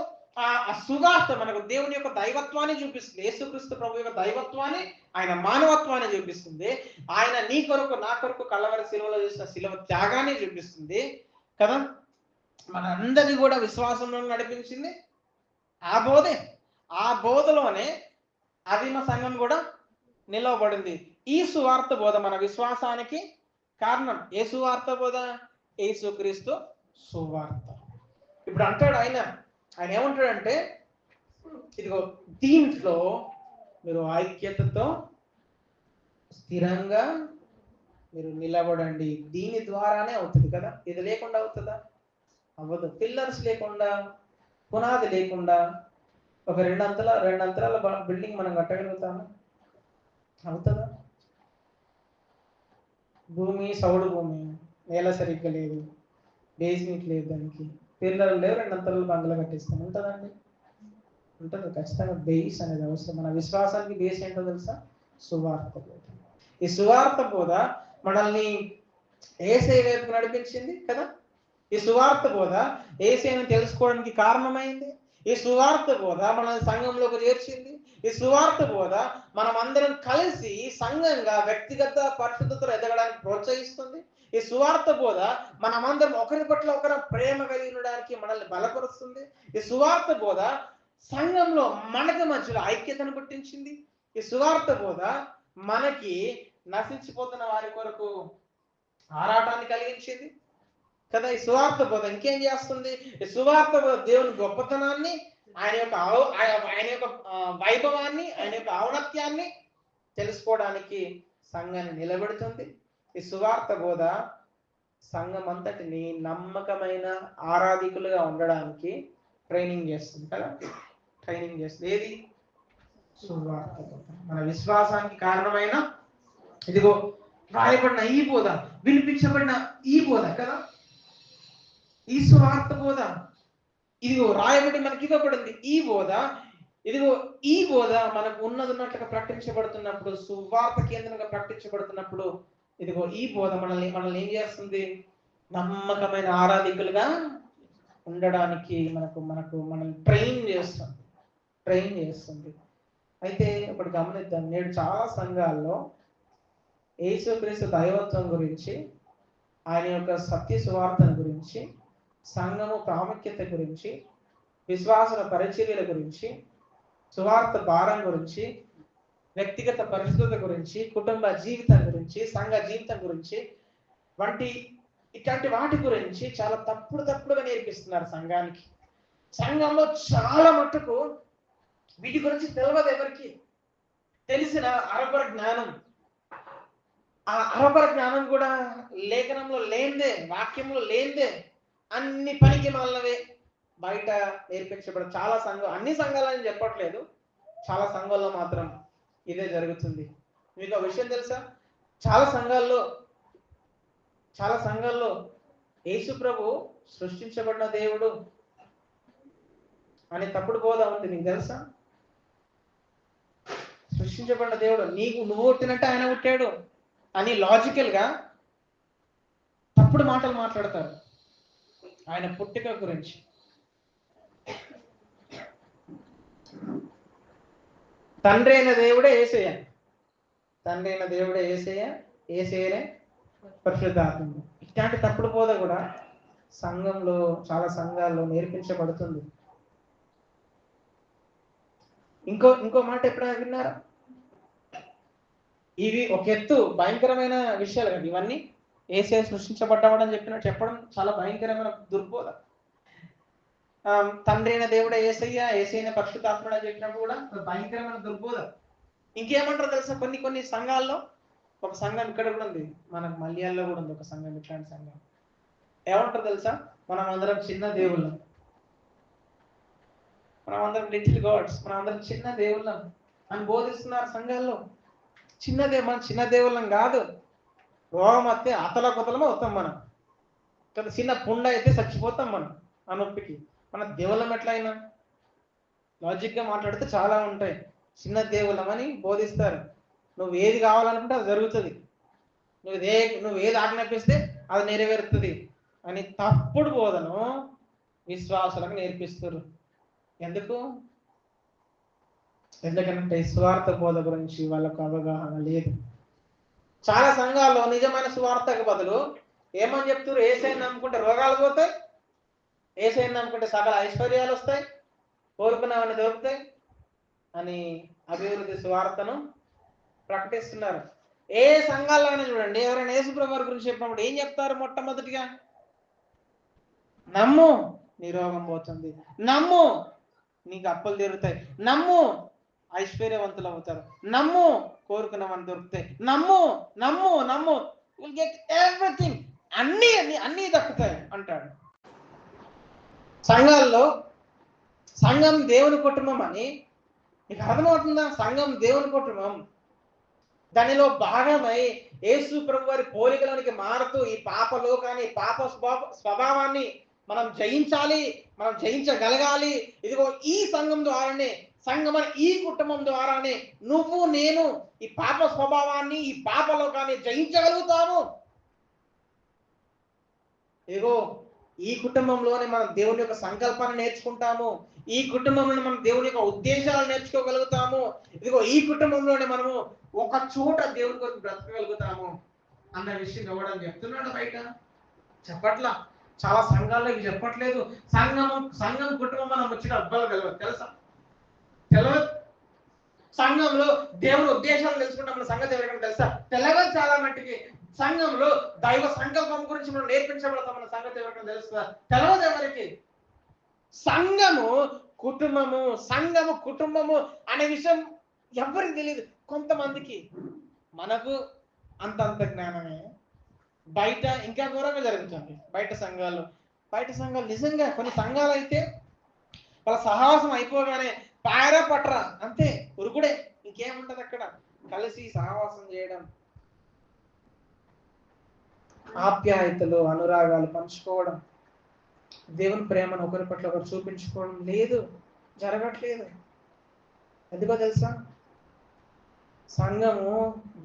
ఆ సువార్త మనకు దేవుని యొక్క దైవత్వాన్ని చూపిస్తుంది. యేసుక్రీస్తు ప్రభు యొక్క దైవత్వాన్ని, ఆయన మానవత్వాన్ని చూపిస్తుంది. ఆయన నీ కొరకు నా కొరకు కలవరి శిలువలో చేసిన శిలువ త్యాగాన్ని చూపిస్తుంది కదా. మన అందరినీ కూడా విశ్వాసంలో నడిపించింది ఆ బోధలోనే ఆదిమ సంఘం కూడా నిలవబడింది. ఈ సువార్త బోధ మన విశ్వాసానికి కారణం. ఏ సువార్త బోధ? యేసుక్రీస్తు సువార్త. ఇప్పుడు అంటాడు ఆయన ఏమంటాడంటే, ఇదిగో దీంట్లో మీరు ఐక్యతతో స్థిరంగా మీరు నిలబడండి. దీని ద్వారానే అవుతుంది కదా. ఇది లేకుండా అవుతుందా? అవ్వదు. పిల్లర్స్ లేకుండా, పునాది లేకుండా ఒక రెండు అంతరాల బిల్డింగ్ మనం కట్టగలుగుతామా? అవుతుందా? సౌడు భూమి, నేల సరిగ్గా లేదు, బేస్మెంట్ లేదు, దానికి పిల్లర్లు లేవు, 2 అంతరాలు బంగ్లా కట్టిస్తాం, ఉంటుందండి? ఉంటుంది. ఖచ్చితంగా బేస్ అనేది అవసరం. మన విశ్వాసానికి బేస్ ఏంటో తెలుసా? సువార్త బోధ. ఈ సువార్త బోధ మనల్ని యేసయ్య వైపుకు నడిపించింది కదా. ఈ సువార్త బోధ యేసయ్యను తెలుసుకోవడానికి కారణమైంది. ఈ సువార్త బోధ మనల్ని సంఘంలోకి చేర్చింది. ఈ సువార్త బోధ మనం అందరం కలిసి సంఘంగా వ్యక్తిగత పరిశుద్ధతలో ఎదగడానికి ప్రోత్సహిస్తుంది. ఈ సువార్త బోధ మనమందరం ఒకరి పట్ల ఒకరు ప్రేమ కలిగి ఉండడానికి మనల్ని బలపరుస్తుంది. ఈ సువార్త బోధ సంఘంలో మనకి మధ్యలో ఐక్యతను పుట్టించింది. ఈ సువార్త బోధ మనకి నశించిపోతున్న వారి కొరకు ఆరాటాన్ని కలిగించింది కదా. ఈ సువార్త బోధ ఇంకేం చేస్తుంది? ఈ సువార్త బోధ దేవుని గొప్పతనాన్ని, ఆయన యొక్క వైభవాన్ని, ఆయన యొక్క ఔన్నత్యాన్ని తెలుసుకోవడానికి సంఘాన్ని నిలబెడుతుంది. ఈ సువార్త బోధ సంఘం అంతటిని నమ్మకమైన ఆరాధికులుగా ఉండడానికి ట్రైనింగ్ చేస్తుంది కదా. ట్రైనింగ్ చేస్తుంది. ఏది? సువార్త బోధ. మన విశ్వాసానికి కారణమైన ఇదిగో రాయబడిన ఈ బోధ, వినిపించబడిన ఈ బోధ కదా. ఈ సువార్త బోధ ఇదిగో రాయబడి మనకి ఇవ్వబడింది. ఈ బోధ ఇదిగో ఈ బోధ మనకు ఉన్నట్టుగా ప్రకటించబడుతున్నప్పుడు, సువార్త కేంద్రంగా ప్రకటించబడుతున్నప్పుడు ఇదిగో ఈ బోధ మనల్ని ఏం చేస్తుంది? నమ్మకమైన ఆరాధికులుగా ఉండడానికి మనల్ని ట్రైన్ చేస్తుంది. అయితే ఇప్పుడు గమనిద్దాం, నేడు చాలా సంఘాల్లో యేసుక్రీస్తు దైవత్వం గురించి, ఆయన యొక్క సత్య సువార్తను గురించి, సంఘము ప్రాముఖ్యత గురించి, విశ్వాసుల పరిచర్యల గురించి, సువార్త భారం గురించి, వ్యక్తిగత పరిశుద్ధత గురించి, కుటుంబ జీవితం గురించి, సంఘ జీవితం గురించి ఇట్లాంటి వాటి గురించి చాలా తప్పుడుగా నేర్పిస్తున్నారు సంఘానికి. సంఘంలో చాలా మట్టుకు వీటి గురించి తెలియదు ఎవరికి. తెలిసిన అరకొర జ్ఞానం, ఆ అరకొర జ్ఞానం కూడా లేఖనంలో లేనిదే, వాక్యంలో లేనిదే, అన్ని పనికి మాలినవే బయట నేర్పించబడ చాలా అన్ని సంఘాలని చెప్పట్లేదు, చాలా సంఘాల్లో మాత్రం ఇదే జరుగుతుంది. మీకు ఆ విషయం తెలుసా? చాలా సంఘాల్లో యేసు ప్రభు సృష్టించబడిన దేవుడు అనే తప్పుడు బోధ ఉంది. నీకు తెలుసా? సృష్టించబడిన దేవుడు, నువ్వు పుట్టినట్టు ఆయన పుట్టాడు అని లాజికల్ గా తప్పుడు మాటలు మాట్లాడతారు ఆయన పుట్టిక గురించి. తండ్రి అయిన దేవుడే యేసయ్య, యేసయ్యనే పరిశుద్ధాత్మ. ఇట్లాంటి తప్పుడు బోధ కూడా సంఘంలో, చాలా సంఘాల్లో నేర్పించబడుతుంది. ఇంకో మాట ఎప్పుడైనా విన్నారా? ఇవి ఒక ఎత్తు భయంకరమైన విషయాలు కదా ఇవన్నీ. యేసయ్య సృష్టించబడ్డామని చెప్పడం చాలా భయంకరమైన దుర్బోధ. తండ్రి అయిన దేవుడే యేసయ్యనే పరిశుద్ధాత్ముడు అని చెప్పినప్పుడు కూడా భయంకరమైన దుర్బోధ. ఇంకేమంటారు తెలుసా? కొన్ని సంఘాల్లో, ఒక సంఘం ఇక్కడ కూడా ఉంది, మనకు మల్యాల్లో కూడా ఉంది ఒక సంఘం, ఇట్లాంటి సంఘం. ఏమంటారు తెలుసా? మనం అందరం చిన్న దేవుళ్ళం, మనం అందరం లిటిల్ గాడ్స్, మనం అందరం చిన్న దేవుళ్ళం అని బోధిస్తున్నారు సంఘాల్లో. మన చిన్న దేవుళ్ళం కాదు. రోగం వస్తే అతలకుతలమే వస్తాం మనం. చిన్న పుండ అయితే చచ్చిపోతాం మనం ఆ నొప్పికి. మన దేవుళ్ళం ఎట్లయినా లాజిక్ గా మాట్లాడితే చాలా ఉంటాయి. చిన్న దేవుళ్ళం అని బోధిస్తారు. నువ్వు ఏది కావాలనుకుంటే అది జరుగుతుంది, నువ్వు ఏది ఆజ్ఞాపిస్తే అది నెరవేరుతుంది అని తప్పుడు బోధను విశ్వాసులకు నేర్పిస్తారు. ఎందుకంటే సువార్త బోధ గురించి వాళ్ళకు అవగాహన లేదు. చాలా సంఘాల్లో నిజమైన సువార్తకు బదులు ఏమని చెప్తారు? యేసయ్యను నమ్ముకుంటే రోగాలు పోతాయి, యేసయ్యను నమ్ముకుంటే సకల ఐశ్వర్యాలు వస్తాయి, కోరుకున్నవన్నీ దొరుకుతాయి అని అభివృద్ధి సువార్తను ప్రకటిస్తున్నారు. ఏ సంఘాల్లోనే చూడండి, ఎవరైనా యేసు ప్రభువు గురించి చెప్పినప్పుడు ఏం చెప్తారు? మొట్టమొదటిగా నమ్ము నీ రోగం పోతుంది, నమ్ము నీకు అప్పులు తీరుతాయి, నమ్ము ఐశ్వర్యవంతులు అవుతారు, నమ్ము కోరుకున్నవన్నీ దొరుకుతాయి, నమ్ము విల్ గెట్ ఎవ్రీథింగ్, అన్నీ దక్కుతాయి అంటాడు. సంఘం దేవుని కుటుంబం అని నీకు అర్థమవుతుందా? సంఘం దేవుని కుటుంబం, దానిలో భాగమై యేసు ప్రభు వారి పోలికలోనికి మారుతూ ఈ పాప లోకాన్ని, పాప స్వభావాన్ని మనం జయించగలగాలి. ఇదిగో ఈ సంఘం ద్వారానే, ఈ కుటుంబం ద్వారానే నువ్వు నేను ఈ పాప స్వభావాన్ని, ఈ పాప లోకాన్ని జయించగలుగుతాము. ఇదిగో ఈ కుటుంబంలోనే మనం దేవుని యొక్క సంకల్పాన్ని నేర్చుకుంటాము. ఈ కుటుంబంలోనే మనం దేవుని యొక్క ఉద్దేశాలు నేర్చుకోగలుగుతాము. ఇదిగో ఈ కుటుంబంలోనే మనము ఒక చోట దేవుని కొరకు బ్రతకగలుగుతాము అన్న విషయం ఎవడని చెప్తున్నాడు బయట? చెప్పట్లా. చాలా సంఘాల్లో ఇవి చెప్పట్లేదు. సంఘం కుటుంబం మనం వచ్చిన అబ్బాయిలు తెలియదు, తెలుసా? తెలియదు. సంఘంలో దేవుని ఉద్దేశాలు తెలుసుకుంటాం మన సంగతి ఎవరికైనా తెలుసా? తెలియదు చాలా మట్టికి. సంఘంలో దైవ సంకల్పం గురించి మనం నేర్పించబడతాం మన సంగతి ఎవరికైనా తెలుస్తుందా? తెలియదు ఎవరికి. సంఘము కుటుంబము అనే విషయం ఎవరికి తెలియదు. కొంతమందికి. మనకు అంతంత జ్ఞానమే. బయట ఇంకా ఘోరంగా జరుగుతుంది. బయట సంఘాలు నిజంగా కొన్ని సంఘాలు అయితే వాళ్ళ సహవాసం అయిపోగానే పాయరా పట్రా అంతే, ఉరుకుడే, ఇంకేముంటది అక్కడ. కలిసి సహవాసం చేయడం, ఆప్యాయతలు అనురాగాలు పంచుకోవడం, దేవుని ప్రేమను ఒకరి పట్ల ఒకరు చూపించుకోవడం లేదు, జరగట్లేదు. ఎందుకో తెలుసా? సంఘము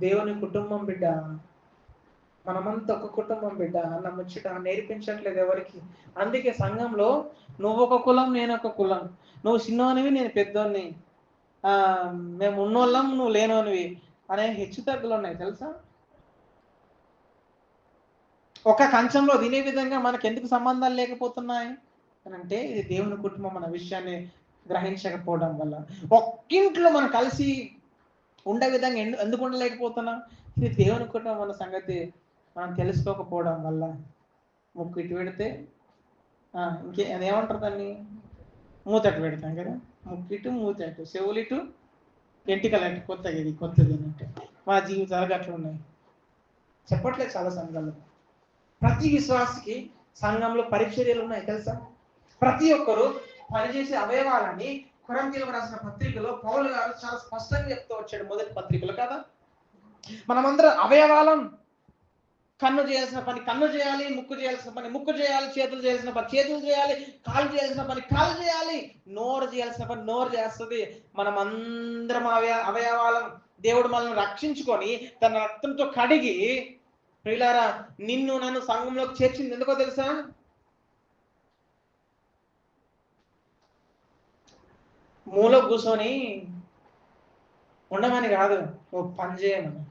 దేవుని కుటుంబం బిడ్డ, మనమంతా ఒక కుటుంబం బిడ్డ అన్న ముచ్చట నేర్పించట్లేదు ఎవరికి. అందుకే సంఘంలో నువ్వు ఒక కులం, నేను ఒక కులం, నువ్వు చిన్నోనివి నేను పెద్దోన్ని, మేము ఉన్నోళ్ళం నువ్వు లేనోనివి అనే హెచ్చు తగ్గులు ఉన్నాయి తెలుసా? ఒక కంచంలో తినే విధంగా మనకు ఎందుకు సంబంధాలు లేకపోతున్నాయి అని అంటే ఇది దేవుని కుటుంబం అన్న విషయాన్ని గ్రహించకపోవడం వల్ల. ఒక్కింట్లో మనం కలిసి ఉండే విధంగా ఎందుకు ఉండలేకపోతున్నాం? ఇది దేవుని కుటుంబం అన్న సంగతి మనం తెలుసుకోకపోవడం వల్ల. ముక్కు ఇటు పెడితే అదేమంటారు దాన్ని, మూతట్టు పెడతాం కదా. ముక్కు ఇటు మూతట్టు, చెవులు ఇటు ఎంటికలు అట్టు, కొత్తది అన్నట్టు మా జీవితాలు అట్లా ఉన్నాయి. చెప్పట్లేదు చాలా సంఘాలు. ప్రతి విశ్వాసికి సంఘంలో పరిచర్యలు ఉన్నాయి తెలుసా? ప్రతి ఒక్కరు పనిచేసే అవయవాలని కొరింథీయులకు రాసిన పత్రికలో పౌలు గారు చాలా స్పష్టంగా చెప్తూ వచ్చాడు. మొదటి పత్రికలో కదా, మనమందరం అవయవాలం. కన్ను చేయాల్సిన పని కన్ను చేయాలి, ముక్కు చేయాల్సిన పని ముక్కు చేయాలి, చేతులు చేయాల్సిన పని చేతులు చేయాలి, కాళ్ళు చేయాల్సిన పని కాళ్ళు చేయాలి, నోరు చేయాల్సిన పని నోరు చేస్తుంది. మనం అందరం అవయవాలం. దేవుడు మనల్ని రక్షించుకొని తన రక్తంతో కడిగి, ప్రియులారా, నిన్ను నన్ను సంఘంలోకి చేర్చింది ఎందుకో తెలుసా? మూల కూర్చొని ఉండమని కాదు, నువ్వు పని చేయమని.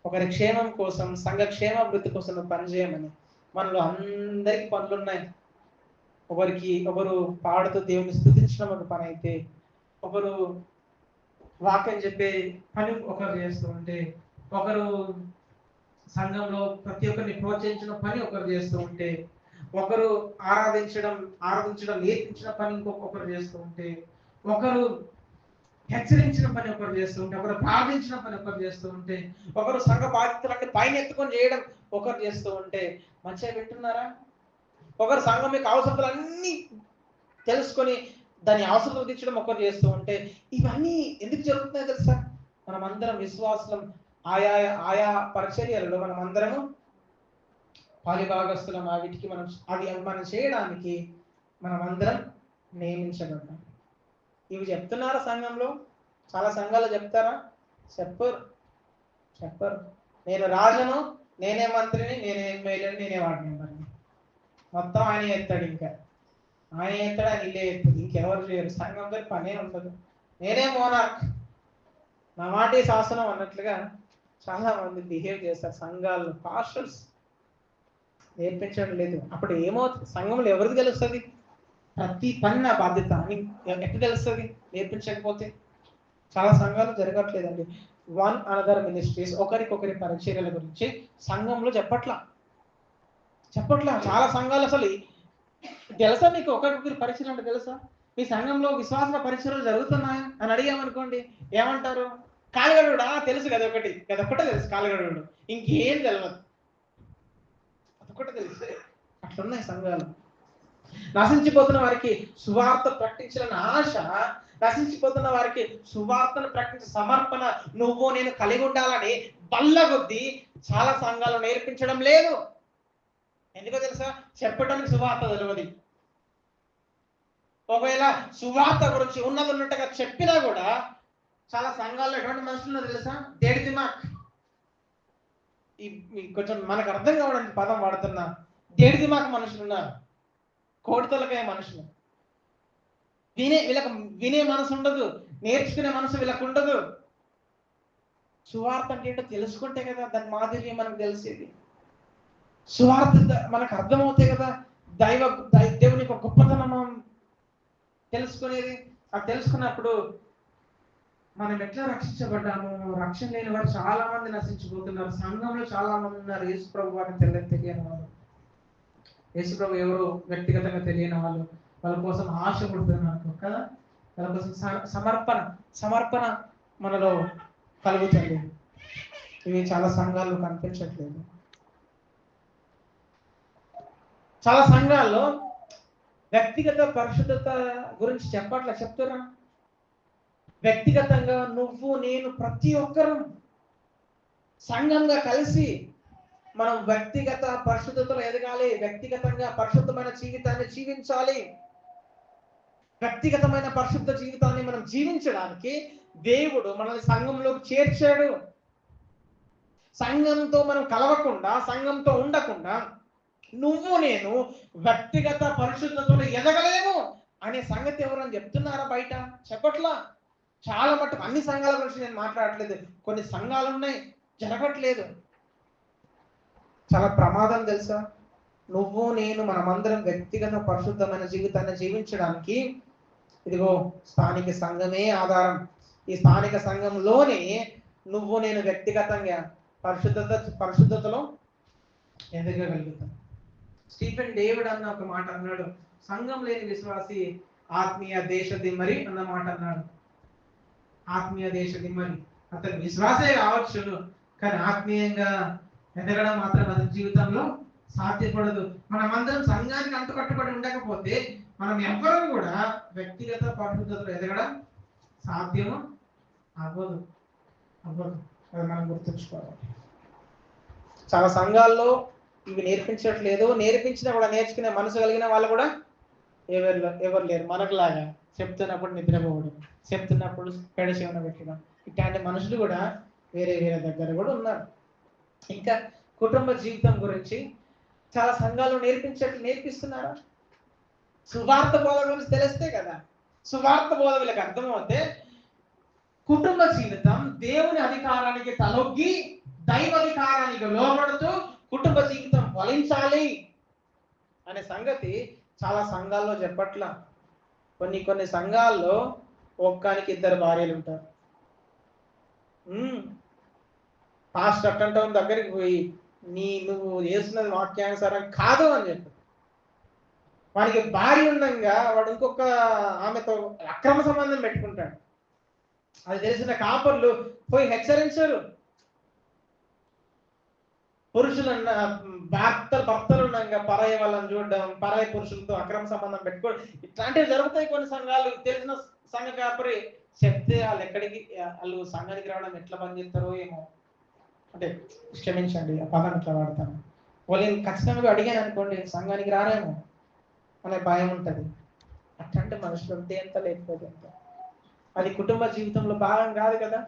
ఒకరి క్షేమం కోసం, సంఘ క్షేమాభివృద్ధి కోసం నువ్వు పని చేయమని. మనలో అందరికి పనులున్నాయి. ఒకరు పాడుతూ దేవుని స్తుతించడం ఒక పని అయితే, ఒకరు వాక్యం చెప్పే పని ఒకరు చేస్తూ ఉంటే, ఒకరు సంఘంలో ప్రతి ఒక్కరిని ప్రోత్సహించిన పని ఒకరు చేస్తూ ఉంటే, ఒకరు ఆరాధించడం నేర్పించిన పని ఇంకొకరు చేస్తూ ఉంటే, ఒకరు హెచ్చరించిన పని ఒకరు చేస్తూ ఉంటే, ఒకరు ప్రార్థించిన పని ఒకరు చేస్తూ ఉంటే, ఒకరు సంఘ బాధ్యతలన్నీ పైన ఎత్తుకొని చేయడం ఒకరు చేస్తూ ఉంటే, మంచిగా వింటున్నారా? ఒకరు సంఘం యొక్క అవసరాలన్నీ తెలుసుకొని దాని అవసరం తీర్చడం ఒకరు చేస్తూ ఉంటే, ఇవన్నీ ఎందుకు జరుగుతున్నాయి తెలుసా? మనం అందరం విశ్వాసం ఆయా పరిచర్యలలో మనం అందరము పాలిభాగస్తులం. వీటికి మనం చేయడానికి మనం అందరం నియమించబడ్డాం. ఇవి చెప్తున్నారా సంఘంలో? చాలా సంఘాలు చెప్తారా? చెప్పరు. నేను రాజును, నేనే మంత్రిని, నేనే ఎమ్మెల్యేని, నేనే వార్డు మెంబర్ని. మొత్తం ఆయన ఎత్తాడు. ఇంకా ఆయన ఎత్తాడు, ఆయన ఇల్లే ఎత్తుంది. ఇంకెవరు చేయరు. సంఘంతో పనే ఉండదు. నేనే మోనార్క్, నా మాటే శాసనం అన్నట్లుగా చాలా మంది బిహేవ్ చేస్తారు సంఘాల్లో. పాస్టర్స్ నేర్పించడం లేదు. అప్పుడు ఏమవుతుంది? సంఘంలో ఎవరికి తెలుస్తుంది? ప్రతి పని నా బాధ్యత అని ఎట్లా తెలుస్తుంది నేర్పించకపోతే? చాలా సంఘాలు జరగట్లేదండి. వన్ అనదర్ మినిస్ట్రీస్, ఒకరికొకరి పరిచర్యల గురించి సంఘంలో చెప్పట్లా. చాలా సంఘాలు అసలు తెలుసా మీకు? ఒకరికొకరి పరిచర్యలు అంటే తెలుసా? మీ సంఘంలో విశ్వాస పరిచర్యలు జరుగుతున్నాయా అని అడిగామనుకోండి, ఏమంటారు? కాలుగడుడా తెలుసు కదా, అదొక్కటే తెలుసు కాలుగడుడు, ఇంకేం తెలియదు, అదొక్కటే తెలుసు. అట్లున్నాయి సంఘాలు. నశించిపోతున్న వారికి సువార్త ప్రకటించాలని ఆశ, నశించిపోతున్న వారికి సువార్తను ప్రకటించే సమర్పణ నువ్వు నేను కలిగి ఉండాలని బల్లగొద్ది చాలా సంఘాలు నేర్పించడం లేదు. ఎందుకో తెలుసా? చెప్పడానికి సువార్త తెలియదు. ఒకవేళ సువార్త గురించి ఉన్నట్టుగా చెప్పినా కూడా చాలా సంఘాల్లో ఎటువంటి మనుషులు తెలుసా? దేడి దిమాక్. కొంచెం మనకు అర్థం కావడానికి పదం వాడుతున్నా, దేడి దిమాక్ మనుషులు ఉన్నారు. కోడితలకాయ మనుషులు. వీళ్ళకి వినే మనసు ఉండదు, నేర్చుకునే మనసు వీళ్ళకు ఉండదు. సువార్త అంటే ఏంటో తెలుసుకుంటే కదా దాని మాదిరి మనకు తెలిసేది. సువార్త మనకు అర్థమవుతాయి కదా దేవుని యొక్క గొప్పతనం తెలుసుకునేది. అది తెలుసుకున్నప్పుడు మనం ఎట్లా రక్షించబడ్డాము. రక్షణ లేని వారు చాలా మంది నశించిపోతున్నారు. సంఘంలో చాలా మంది ఉన్నారు యేసుప్రభు వారిని తెలియని వాళ్ళు, యేసుప్రభు ఎవరు వ్యక్తిగతంగా తెలియని వాళ్ళు. వాళ్ళ కోసం ఆశ పుడుతున్నారు కదా, వాళ్ళ కోసం సమర్పణ మనలో కలుగుతుంది. ఇవి చాలా సంఘాల్లో కనిపించట్లేదు. చాలా సంఘాల్లో వ్యక్తిగత పరిశుద్ధత గురించి చెప్తున్నా. వ్యక్తిగతంగా నువ్వు నేను ప్రతి ఒక్కరూ సంఘంగా కలిసి మనం వ్యక్తిగత పరిశుద్ధతలో ఎదగాలి, వ్యక్తిగతంగా పరిశుద్ధమైన జీవితాన్ని జీవించాలి. వ్యక్తిగతమైన పరిశుద్ధ జీవితాన్ని మనం జీవించడానికి దేవుడు మనల్ని సంఘంలోకి చేర్చాడు. సంఘంతో మనం కలవకుండా, సంఘంతో ఉండకుండా నువ్వు నేను వ్యక్తిగత పరిశుద్ధతలో ఎదగలేము అనే సంగతి ఎవరని చెప్తున్నారా? బయట చెప్పట్లా. చాలా మటుకు అన్ని సంఘాల గురించి నేను మాట్లాడట్లేదు. కొన్ని సంఘాలు ఉన్నాయి జరగట్లేదు. చాలా ప్రమాదం తెలుసా? నువ్వు నేను మనమందరం వ్యక్తిగత పరిశుద్ధమైన జీవితాన్ని జీవించడానికి ఇదిగో స్థానిక సంఘమే ఆధారం. ఈ స్థానిక సంఘంలోనే నువ్వు నేను వ్యక్తిగతంగా పరిశుద్ధతలో ఎదగగలుగుతాం. స్టీఫెన్ డేవిడ్ అన్న ఒక మాట అన్నాడు, సంఘం లేని విశ్వాసి ఆత్మీయ దేశ దిమ్మరి అన్న మాట అన్నాడు. ఆత్మీయ దేశ దిమ్మరి. అతను విశ్వాసే కావచ్చు, కానీ ఆత్మీయంగా ఎదగడం మాత్రం అతని జీవితంలో సాధ్యపడదు. మనమందరం సంఘానికి అంటుకట్టుబడి ఉండకపోతే మనం ఎవ్వరూ కూడా వ్యక్తిగత పరిశుద్ధతలో ఎదగడం సాధ్యము అవ్వదు. అది మనం గుర్తుంచుకోవాలి. చాలా సంఘాల్లో ఇవి నేర్పించట్లేదు. నేర్పించినా కూడా నేర్చుకునే మనసు కలిగిన వాళ్ళు కూడా ఎవరు లేరు. మనకులాగా చెప్తున్నప్పుడు నిద్రపోవడం, చెప్తున్నప్పుడు పెడచేవన పెట్టడం, ఇట్లాంటి మనుషులు కూడా వేరే దగ్గర కూడా ఉన్నారు. ఇంకా కుటుంబ జీవితం గురించి చాలా సంఘాలు నేర్పిస్తున్నారా? సువార్త బోధ గురించి తెలిస్తే కదా, సువార్త బోధ వీళ్ళకి అర్థమవుతే కుటుంబ జీవితం దేవుని అధికారానికి తలొగ్గి దైవాధికారానికి లోబడుతూ కుటుంబ జీవితం ఫలించాలి అనే సంగతి చాలా సంఘాల్లో చెప్పట్ల. కొన్ని సంఘాల్లో ఒక్కానికి 2 భార్యలు ఉంటారు. పాస్టర్ అట్టంటం దగ్గరికి పోయి నువ్వు చేస్తున్నది వాక్యానుసారం కాదు అని చెప్పి వానికి భార్య ఉండగా వాడు ఇంకొక ఆమెతో అక్రమ సంబంధం పెట్టుకుంటాడు. అది తెలిసిన కాపర్లు పోయి హెచ్చరించారు. పురుషులన్న భర్తలు ఉండగా పరాయి వాళ్ళని చూడడం, పరాయి పురుషులతో అక్రమ సంబంధం పెట్టుకోవడం, ఇట్లాంటివి జరుగుతాయి. కొన్ని సంఘాలు తెలిసిన సంఘ కాపరి చెప్తే వాళ్ళు సంఘానికి రావడం ఎట్లా పని చేస్తారో ఏమో. అంటే క్షమించండి ఆ పదం ఇట్లా వాడతాను. వాళ్ళు ఖచ్చితంగా అడిగాను అనుకోండి సంఘానికి రారేమో అనే భయం ఉంటుంది. అట్లాంటి మనుషులు ఉంటే ఎంత, లేకపోతే ఎంత. అది కుటుంబ జీవితంలో భాగం కాదు కదా.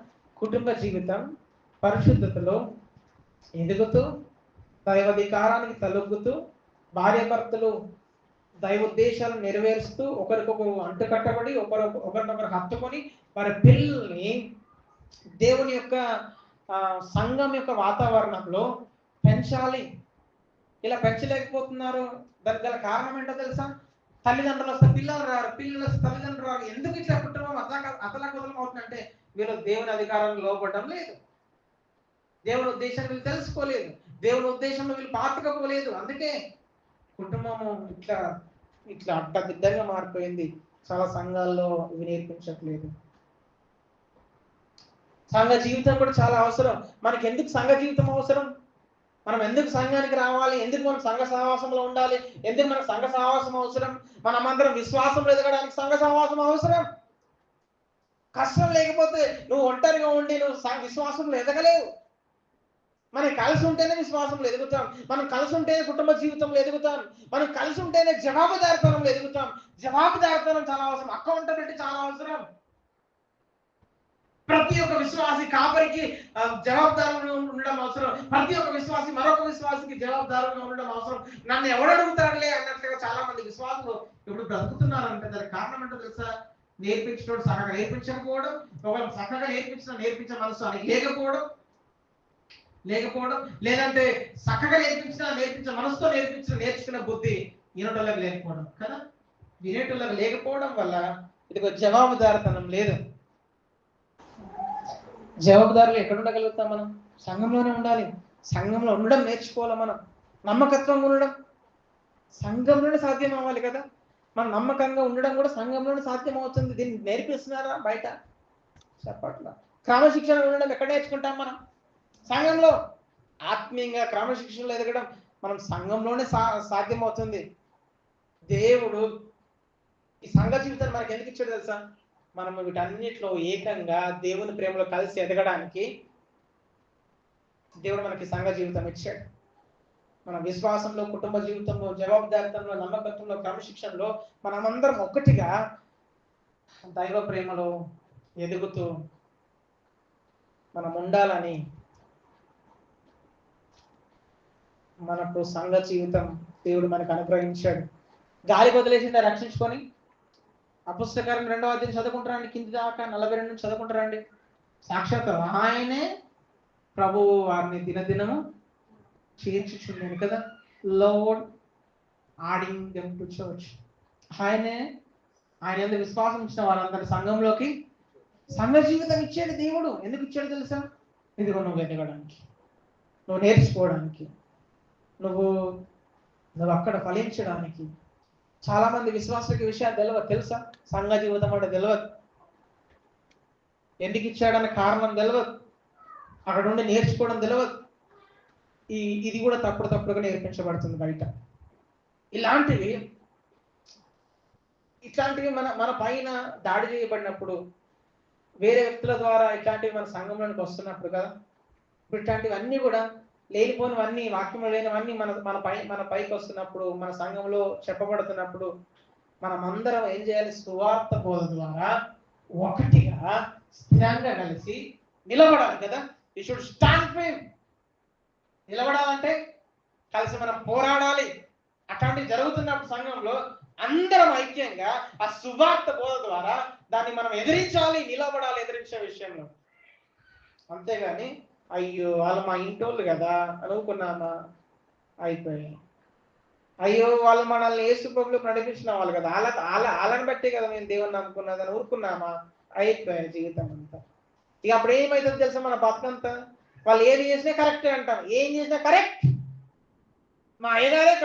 కుటుంబ జీవితం పరిశుద్ధతలో ఎదుగుతూ దైవాధికారానికి తలొగ్గుతూ భార్యాభర్తలు దైవోద్దేశాలను నెరవేరుస్తూ ఒకరికొకరు అంటుకట్టబడి ఒకరినొకరు హత్తుకొని వారి పిల్లల్ని దేవుని యొక్క సంఘం యొక్క వాతావరణంలో పెంచాలి. ఇలా పెంచలేకపోతున్నారు. దానికి గల కారణం ఏంటో తెలుసా? తల్లిదండ్రులు వస్తే పిల్లలు రారు, పిల్లలు వస్తే తల్లిదండ్రులు రారు. ఎందుకు ఇట్లా కుటుంబం అతలాకుతలం అవుతుందంటే వీళ్ళు దేవుని అధికారాన్ని లోపడడం లేదు, దేవుని ఉద్దేశాన్ని వీళ్ళు తెలుసుకోలేదు, దేవుని ఉద్దేశంలో వీళ్ళు పాతుకపోలేదు. అందుకే కుటుంబము ఇట్లా అడ్డదిడ్డంగా మారిపోయింది. చాలా సంఘాల్లో ఇవి నేర్పించట్లేదు. సంఘ జీవితం కూడా చాలా అవసరం. మనకి ఎందుకు సంఘ జీవితం అవసరం? మనం ఎందుకు సంఘానికి రావాలి? ఎందుకు మనం సంఘ సహవాసంలో ఉండాలి? ఎందుకు మనకు సంఘ సహవాసం అవసరం? మనమందరం విశ్వాసంలో ఎదగడానికి సంఘ సహవాసం అవసరం. కష్టం లేకపోతే నువ్వు ఒంటరిగా ఉండి నువ్వు విశ్వాసంలో ఎదగలేవు. మనం కలిసి ఉంటేనే విశ్వాసంలో ఎదుగుతాం, మనం కలిసి ఉంటేనే కుటుంబ జీవితంలో ఎదుగుతాం, మనం కలిసి ఉంటేనే జవాబుదారితనంలో ఎదుగుతాం. జవాబుదారితనం చాలా అవసరం, అకౌంటబిలిటీ చాలా అవసరం. ప్రతి ఒక్క విశ్వాసి కాపరికి జవాబుదారుగా ఉండడం అవసరం. ప్రతి ఒక్క విశ్వాసి మరొక విశ్వాసికి జవాబుదారుగా ఉండడం అవసరం. నన్ను ఎవడు అడుగుతాడులే అన్నట్లుగా చాలా మంది విశ్వాసులు ఇప్పుడు బ్రతుకుతున్నారంటే దానికి కారణం ఏంటో తెలుసా? నేర్పించడం చక్కగా నేర్పించకపోవడం, ఒకవేళ చక్కగా నేర్పించే మనసు అని లేకపోవడం, లేదంటే చక్కగా నేర్పించే మనసుతో నేర్చుకునే బుద్ధి వినటోళ్ళకి లేకపోవడం కదా. వినేటోళ్ళకి లేకపోవడం వల్ల ఇది జవాబుదారితనం లేదు. జవాబుదారులు ఎక్కడ ఉండగలుగుతాం? మనం సంఘంలోనే ఉండాలి. సంఘంలో ఉండడం నేర్చుకోవాలి. మనం నమ్మకత్వంగా ఉండడం సంఘంలోనే సాధ్యం అవ్వాలి కదా. మనం నమ్మకంగా ఉండడం కూడా సంఘంలోనే సాధ్యం అవుతుంది. దీన్ని నేర్పిస్తున్నారా బయట? చెప్పట్లా. క్రమశిక్షణ ఉండడం ఎక్కడ నేర్చుకుంటాం? మనం సంఘంలో. ఆత్మీయంగా క్రమశిక్షణలో ఎదగడం మనం సంఘంలోనే సాధ్యం అవుతుంది. దేవుడు ఈ సంఘ జీవితాన్ని మనకి ఎందుకు ఇచ్చాడు తెలుసా? మనం వీటన్నిటిలో ఏకంగా దేవుని ప్రేమలో కలిసి ఎదగడానికి దేవుడు మనకి సంఘ జీవితం ఇచ్చాడు. మన విశ్వాసంలో, కుటుంబ జీవితంలో, జవాబుదారితంలో, నమ్మకత్వంలో, క్రమశిక్షణలో మనమందరం ఒక్కటిగా దైవ ప్రేమలో ఎదుగుతూ మనం ఉండాలని మనకు సంఘ జీవితం దేవుడు మనకు అనుగ్రహించాడు. గాలి వదిలేసిందా రక్షించుకొని? అపుస్తకారం 2వ అధ్యాయం చదువుకుంటారండి, కింది దాకా 42 నుంచి చదువుకుంటారండి. సాక్షాత్ ఆయనే ప్రభువు వారిని దినదినము చేర్చుచున్నాను కదా. Lord adding them to church. ఆయన ఎందుకు విశ్వాసం ఇచ్చిన వారందరి సంఘంలోకి సంఘ జీవితం ఇచ్చాడు దేవుడు. ఎందుకు ఇచ్చాడు తెలుసా? ఇదిగో నువ్వు ఎదగడానికి, నువ్వు నేర్చుకోవడానికి, నువ్వు అక్కడ ఫలించడానికి. చాలా మంది విశ్వాసులకి విషయాలు తెలియదు తెలుసా? సంఘ జీవితం అంటే తెలియదు, ఎందుకు ఇచ్చాడన్న కారణం తెలియదు, అక్కడ నుండి నేర్చుకోవడం తెలియదు. ఇది కూడా తప్పుడుగా నేర్పించబడుతుంది బయట. ఇట్లాంటివి మన పైన దాడి చేయబడినప్పుడు, వేరే వ్యక్తుల ద్వారా ఇట్లాంటివి మన సంఘంలోనికి వస్తున్నప్పుడు కదా, ఇప్పుడు ఇట్లాంటివన్నీ కూడా లేనిపోనివన్నీ, వాక్యంలో లేనివన్నీ మన పైకి వస్తున్నప్పుడు, మన సంఘంలో చెప్పబడుతున్నప్పుడు మనమందరం ఏం చేయాలి? సువార్త బోధ ద్వారా ఒకటిగా స్థిరంగా కలిసి నిలబడాలి కదా. You should stand firm. నిలబడాలంటే కలిసి మనం పోరాడాలి. అట్లాంటివి జరుగుతున్నప్పుడు సంఘంలో అందరం ఐక్యంగా ఆ సువార్త బోధ ద్వారా దాన్ని మనం ఎదిరించాలి, నిలబడాలి ఎదిరించే విషయంలో. అంతేగాని అయ్యో వాళ్ళు మా ఇంటోళ్ళు కదా అనుకున్నామా, అయిపోయాయి. అయ్యో వాళ్ళు మనల్ని యేసు ప్రభువులోకి నడిపించిన వాళ్ళు కదా, వాళ్ళని బట్టే కదా మేము దేవుని నమ్ముకున్నదని ఊరుకున్నామా, అయిపోయాయి జీవితం అంతా. ఇక అప్పుడు ఏమైతుంది తెలుసా? మన బతుకంతా వాళ్ళు ఏది చేసినా కరెక్టే అంటాం. ఏం చేసినా కరెక్ట్, మా అయ్యగారే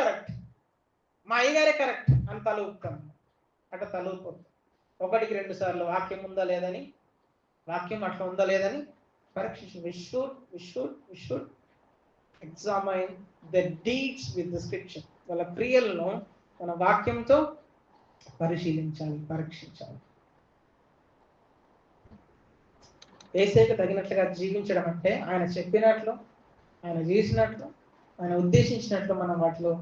కరెక్ట్ అని తలూపుతాం. అట్లా తలూపుతాం. 1కి 2 సార్లు వాక్యం ఉందా లేదని, వాక్యం అట్లా ఉందా లేదని పరీక్షించు. We should examine the deeds with the scripture. వాళ్ళ క్రియలను మన వాక్యంతో పరిశీలించాలి, పరీక్షించాలి. యేసుకు తగినట్లుగా జీవించడం అంటే ఆయన చెప్పినట్లు, ఆయన చేసినట్లు, ఆయన ఉద్దేశించినట్లు మనం వాటిలో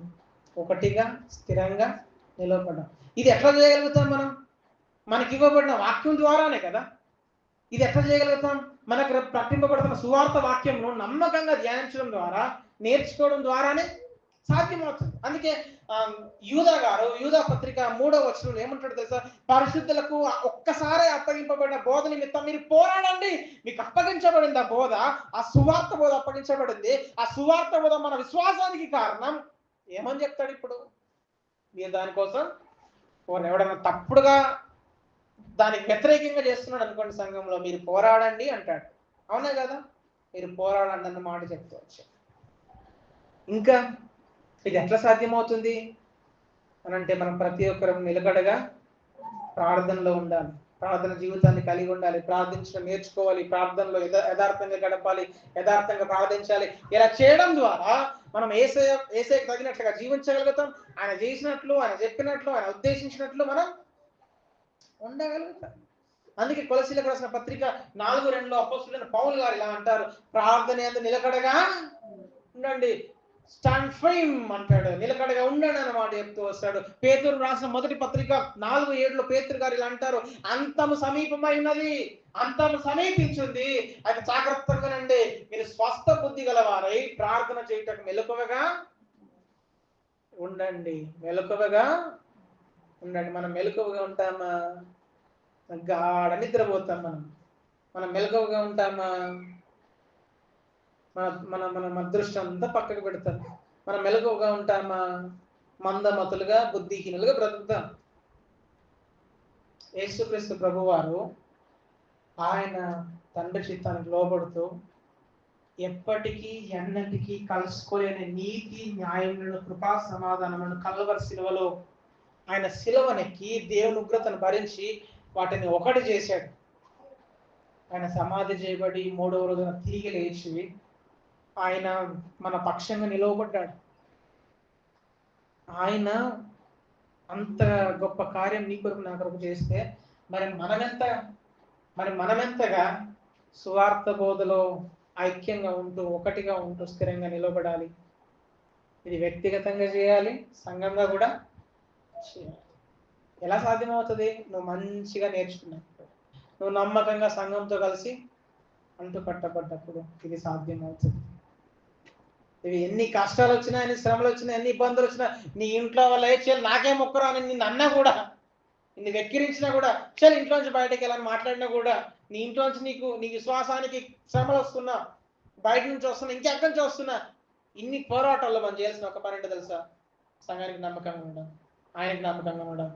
ఒకటిగా స్థిరంగా నిలబడ్డాం. ఇది ఎట్లా చేయగలుగుతాం? మనకి ఇవ్వబడిన వాక్యం ద్వారానే కదా. ఇది ఎట్లా చేయగలుగుతాం? మనకు ప్రకటింపబడుతున్న సువార్త వాక్యంను నమ్మకంగా ధ్యానించడం ద్వారా, నేర్చుకోవడం ద్వారానే సాధ్యమవుతుంది. అందుకే యూదా పత్రిక 3వ వచనంలో ఏమంటాడు తెలుసా? పరిశుద్ధులకు ఒక్కసారి అప్పగింపబడిన బోధ నిమిత్తం మీరు పోరాడండి. మీకు అప్పగించబడింది ఆ బోధ, ఆ సువార్త బోధ అప్పగించబడింది. ఆ సువార్త బోధ మన విశ్వాసానికి కారణం. ఏమని చెప్తాడు ఇప్పుడు? మీరు దానికోసం ఎవడన్నా తప్పుడుగా దానికి వ్యతిరేకంగా చేస్తున్నాడు అనుకోండి సంఘంలో, మీరు పోరాడండి అంటాడు. అవునా కదా? మీరు పోరాడండి అన్న మాట చెప్తూ వచ్చాడు. ఇంకా ఇది ఎట్లా సాధ్యమవుతుంది అని అంటే, మనం ప్రతి ఒక్కరు నిలకడగా ప్రార్థనలో ఉండాలి, ప్రార్థన జీవితాన్ని కలిగి ఉండాలి, ప్రార్థించడం నేర్చుకోవాలి, ప్రార్థనలో యథార్థంగా గడపాలి, యథార్థంగా ప్రార్థించాలి. ఇలా చేయడం ద్వారా మనం యేసయ్యకు తగినట్లుగా జీవించగలుగుతాం. ఆయన చేసినట్లు, ఆయన చెప్పినట్లు, ఆయన ఉద్దేశించినట్లు మనం ఉండగలుగుతాం. అందుకే కొలసీలకు రాసిన పత్రిక 4:2 అపోస్తలుడైన పౌలు గారు ఇలా అంటారు, ప్రార్థన యందు నిలకడగా ఉండండి. స్టాండ్ ఫైమ్ అంటాడు, నిలకడగా ఉండండి అన్నమాట చెప్తూ వస్తాడు. పేతురు రాసిన మొదటి పత్రిక 4:7 పేతురు గారు ఇలా అంటారు, అంతము సమీపమై ఉన్నది, అంతము సమీపించింది, అది జాగ్రత్తగా వినండి, మీరు స్వస్థ బుద్ధి గలవారై ప్రార్థన చేయటం మెలకువగా ఉండండి. మెలకువగా ఉండండి. మనం మెలకువగా ఉంటామా? గాఢ నిద్రపోతాం. మనం మెలకువగా ఉంటామా? మన మన మన అదృష్టం అంతా పక్కకు పెడతాం. మనం మెలకువగా ఉంటామా? మందమతులుగా బుద్ధిహీనులుగా బ్రతుకుతాం. యేసుక్రీస్తు ప్రభువారు ఆయన తండ్రి చిత్తానికి లోబడుతూ ఎప్పటికీ ఎన్నటికీ కలుసుకోలేని నీతి న్యాయములను కృపా సమాధానములను కల్వరి శిలువలో ఆయన శిలువనెక్కి దేవుని ఉగ్రతను భరించి వాటిని ఒకటి చేశాడు. ఆయన సమాధి చేయబడి 3వ రోజున తిరిగి లేచి ఆయన మన పక్షంగా నిలవబడ్డాడు. ఆయన అంత గొప్ప కార్యం నీ కొరకు నా కొరకు చేస్తే మరి మనమెంతగా సువార్త బోధలో ఐక్యంగా ఉంటూ ఒకటిగా ఉంటూ స్థిరంగా నిలబడాలి. ఇది వ్యక్తిగతంగా చేయాలి, సంఘంగా కూడా చేయాలి. ఎలా సాధ్యమవుతుంది? నువ్వు మంచిగా నేర్చుకున్నప్పుడు, నువ్వు నమ్మకంగా సంఘంతో కలిసి అంటు కట్టబడ్డప్పుడు ఇది సాధ్యమవుతుంది. ఇవి ఎన్ని కష్టాలు వచ్చినా, ఎన్ని శ్రమలు వచ్చినా, ఎన్ని ఇబ్బందులు వచ్చినా, నీ ఇంట్లో వాళ్ళు చేయాలి నాకేం మొక్కరా అని నిన్ను అన్నా కూడా, నిన్ను వెక్కిరించినా కూడా, చల్ ఇంట్లో నుంచి బయటకు వెళ్ళని మాట్లాడినా కూడా, నీ ఇంట్లో నుంచి నీ విశ్వాసానికి శ్రమలు వస్తున్నా, బయట నుంచి వస్తున్నా, ఇంకెక్కడి నుంచి వస్తున్నా, ఇన్ని పోరాటాల్లో మనం చేయాల్సిన ఒక పని అంటే తెలుసా? సంఘానికి నమ్మకంగా ఉండడం, ఆయనకి నమ్మకంగా ఉండడం,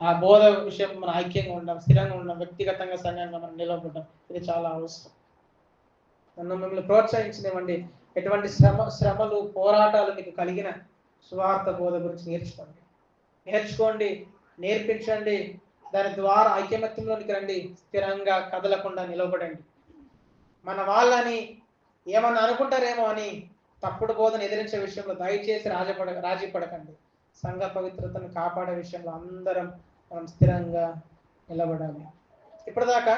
ఆ బోధ విషయం మనం ఐక్యంగా ఉండడం, స్థిరంగా ఉండడం, వ్యక్తిగతంగా సంఘంగా మనం నిలబడడం, ఇది చాలా అవసరం. నన్ను మిమ్మల్ని ప్రోత్సహించనివ్వండి. ఎటువంటి శ్రమలు పోరాటాలు మీకు కలిగిన సువార్త బోధ గురించి నేర్చుకోండి, నేర్పించండి. దాని ద్వారా ఐకమత్యంలోనికి రండి, స్థిరంగా కదలకుండా నిలబడండి. మన వాళ్ళని ఏమన్నా అనుకుంటారేమో అని తప్పుడు బోధన ఎదిరించే విషయంలో దయచేసి రాజీ పడకండి. సంఘ పవిత్రతను కాపాడే విషయంలో అందరం మనం స్థిరంగా నిలబడాలి. ఇప్పటిదాకా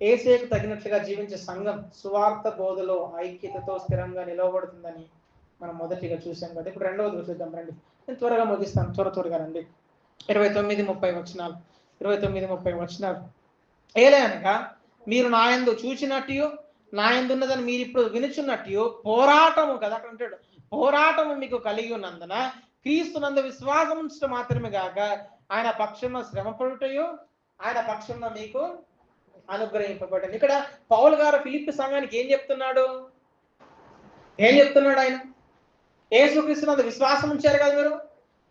యేసుకు తగినట్లుగా జీవించే సంఘం సువార్త బోధలో ఐక్యతతో స్థిరంగా నిలవబడుతుందని మనం మొదటిగా చూసాం కదా. ఇప్పుడు రెండవది చూద్దాం రండి. నేను త్వరగా ముగిస్తాను, త్వరగా రండి. 29-30 వచనాలు. 29-30 వచనాలు. ఏలే అనగా మీరు నాయందు చూచినట్టు నాయందున్నదని మీరు ఇప్పుడు వినుచున్నట్టు పోరాటము కదా అక్కడ అంటాడు, పోరాటము మీకు కలిగి ఉన్నందున క్రీస్తునందు విశ్వాసం ఉంచడం మాత్రమే కాక ఆయన పక్షంలో శ్రమపడుటయు ఆయన పక్షంలో మీకు అనుగ్రహింపబడింది. ఇక్కడ పౌలు గారు ఫిలిప్పి సంఘానికి ఏం చెప్తున్నాడు? ఆయన యేసుక్రీస్తునందు విశ్వాసం ఉంచారు కదా మీరు,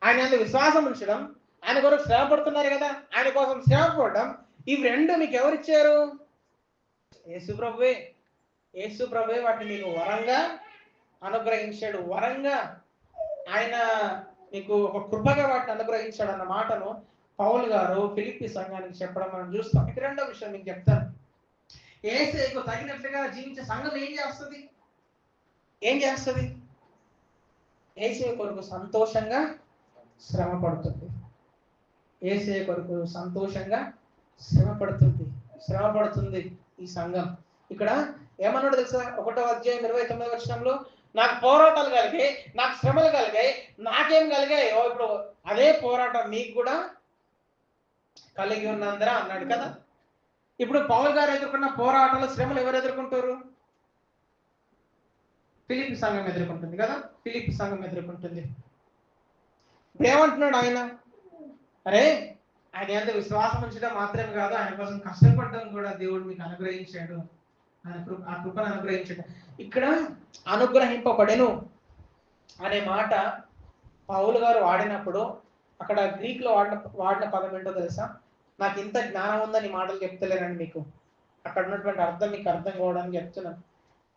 ఆయన విశ్వాసం ఉంచడం, ఆయన కొరకు శ్రమ పడుతున్నారు కదా, ఆయన కోసం శ్రమ పడడం, ఇవి రెండు మీకు ఎవరిచ్చారు? యేసు ప్రభువే వాటిని మీకు వరంగా అనుగ్రహించాడు. వరంగా ఆయన మీకు ఒక కృపగా వాటిని అనుగ్రహించాడు అన్న మాటను పౌలు గారు ఫిలిప్పి సంఘానికి చెప్పడం మనం చూస్తాం. ఇక రెండో విషయం మీకు చెప్తాను. యేసుకు తగినట్లుగా జీవించే సంఘం ఏం చేస్తుంది? యేసు కొరకు సంతోషంగా శ్రమ పడుతుంది. యేసు కొరకు సంతోషంగా శ్రమ పడుతుంది ఈ సంఘం. ఇక్కడ ఏమన్నాడు తెలుసా? 1వ అధ్యాయం 29వ వచనంలో, నాకు పోరాటాలు కలిగాయి, నాకు శ్రమలు కలిగాయి, నాకేం కలిగాయో ఇప్పుడు అదే పోరాటం మీకు కూడా కలిగి ఉన్నందరా అన్నాడు కదా. ఇప్పుడు పౌలు గారు ఎదుర్కొన్న పోరాటాలు శ్రమలు ఎవరు ఎదుర్కొంటారు? ఫిలిప్పి సంఘం ఎదుర్కొంటుంది కదా. ఫిలిప్పి సంఘం ఎదుర్కొంటుంది. ఏమంటున్నాడు ఆయన? అరే ఆయన ఎంత విశ్వాసం ఉంచడం మాత్రమే కాదు, ఆయన కోసం కష్టపడడం కూడా దేవుడు మీకు అనుగ్రహించాడు, ఆ కృపను అనుగ్రహించాడు. ఇక్కడ అనుగ్రహింపబడెను అనే మాట పౌలు గారు వాడినప్పుడు అక్కడ గ్రీక్ లో వాడిన పదం ఏంటో తెలుసా? నాకు ఇంత జ్ఞానం ఉందని మాటలు చెప్తలేనండి మీకు, అక్కడ ఉన్నటువంటి అర్థం మీకు అర్థం కావడానికి చెప్తున్నాను.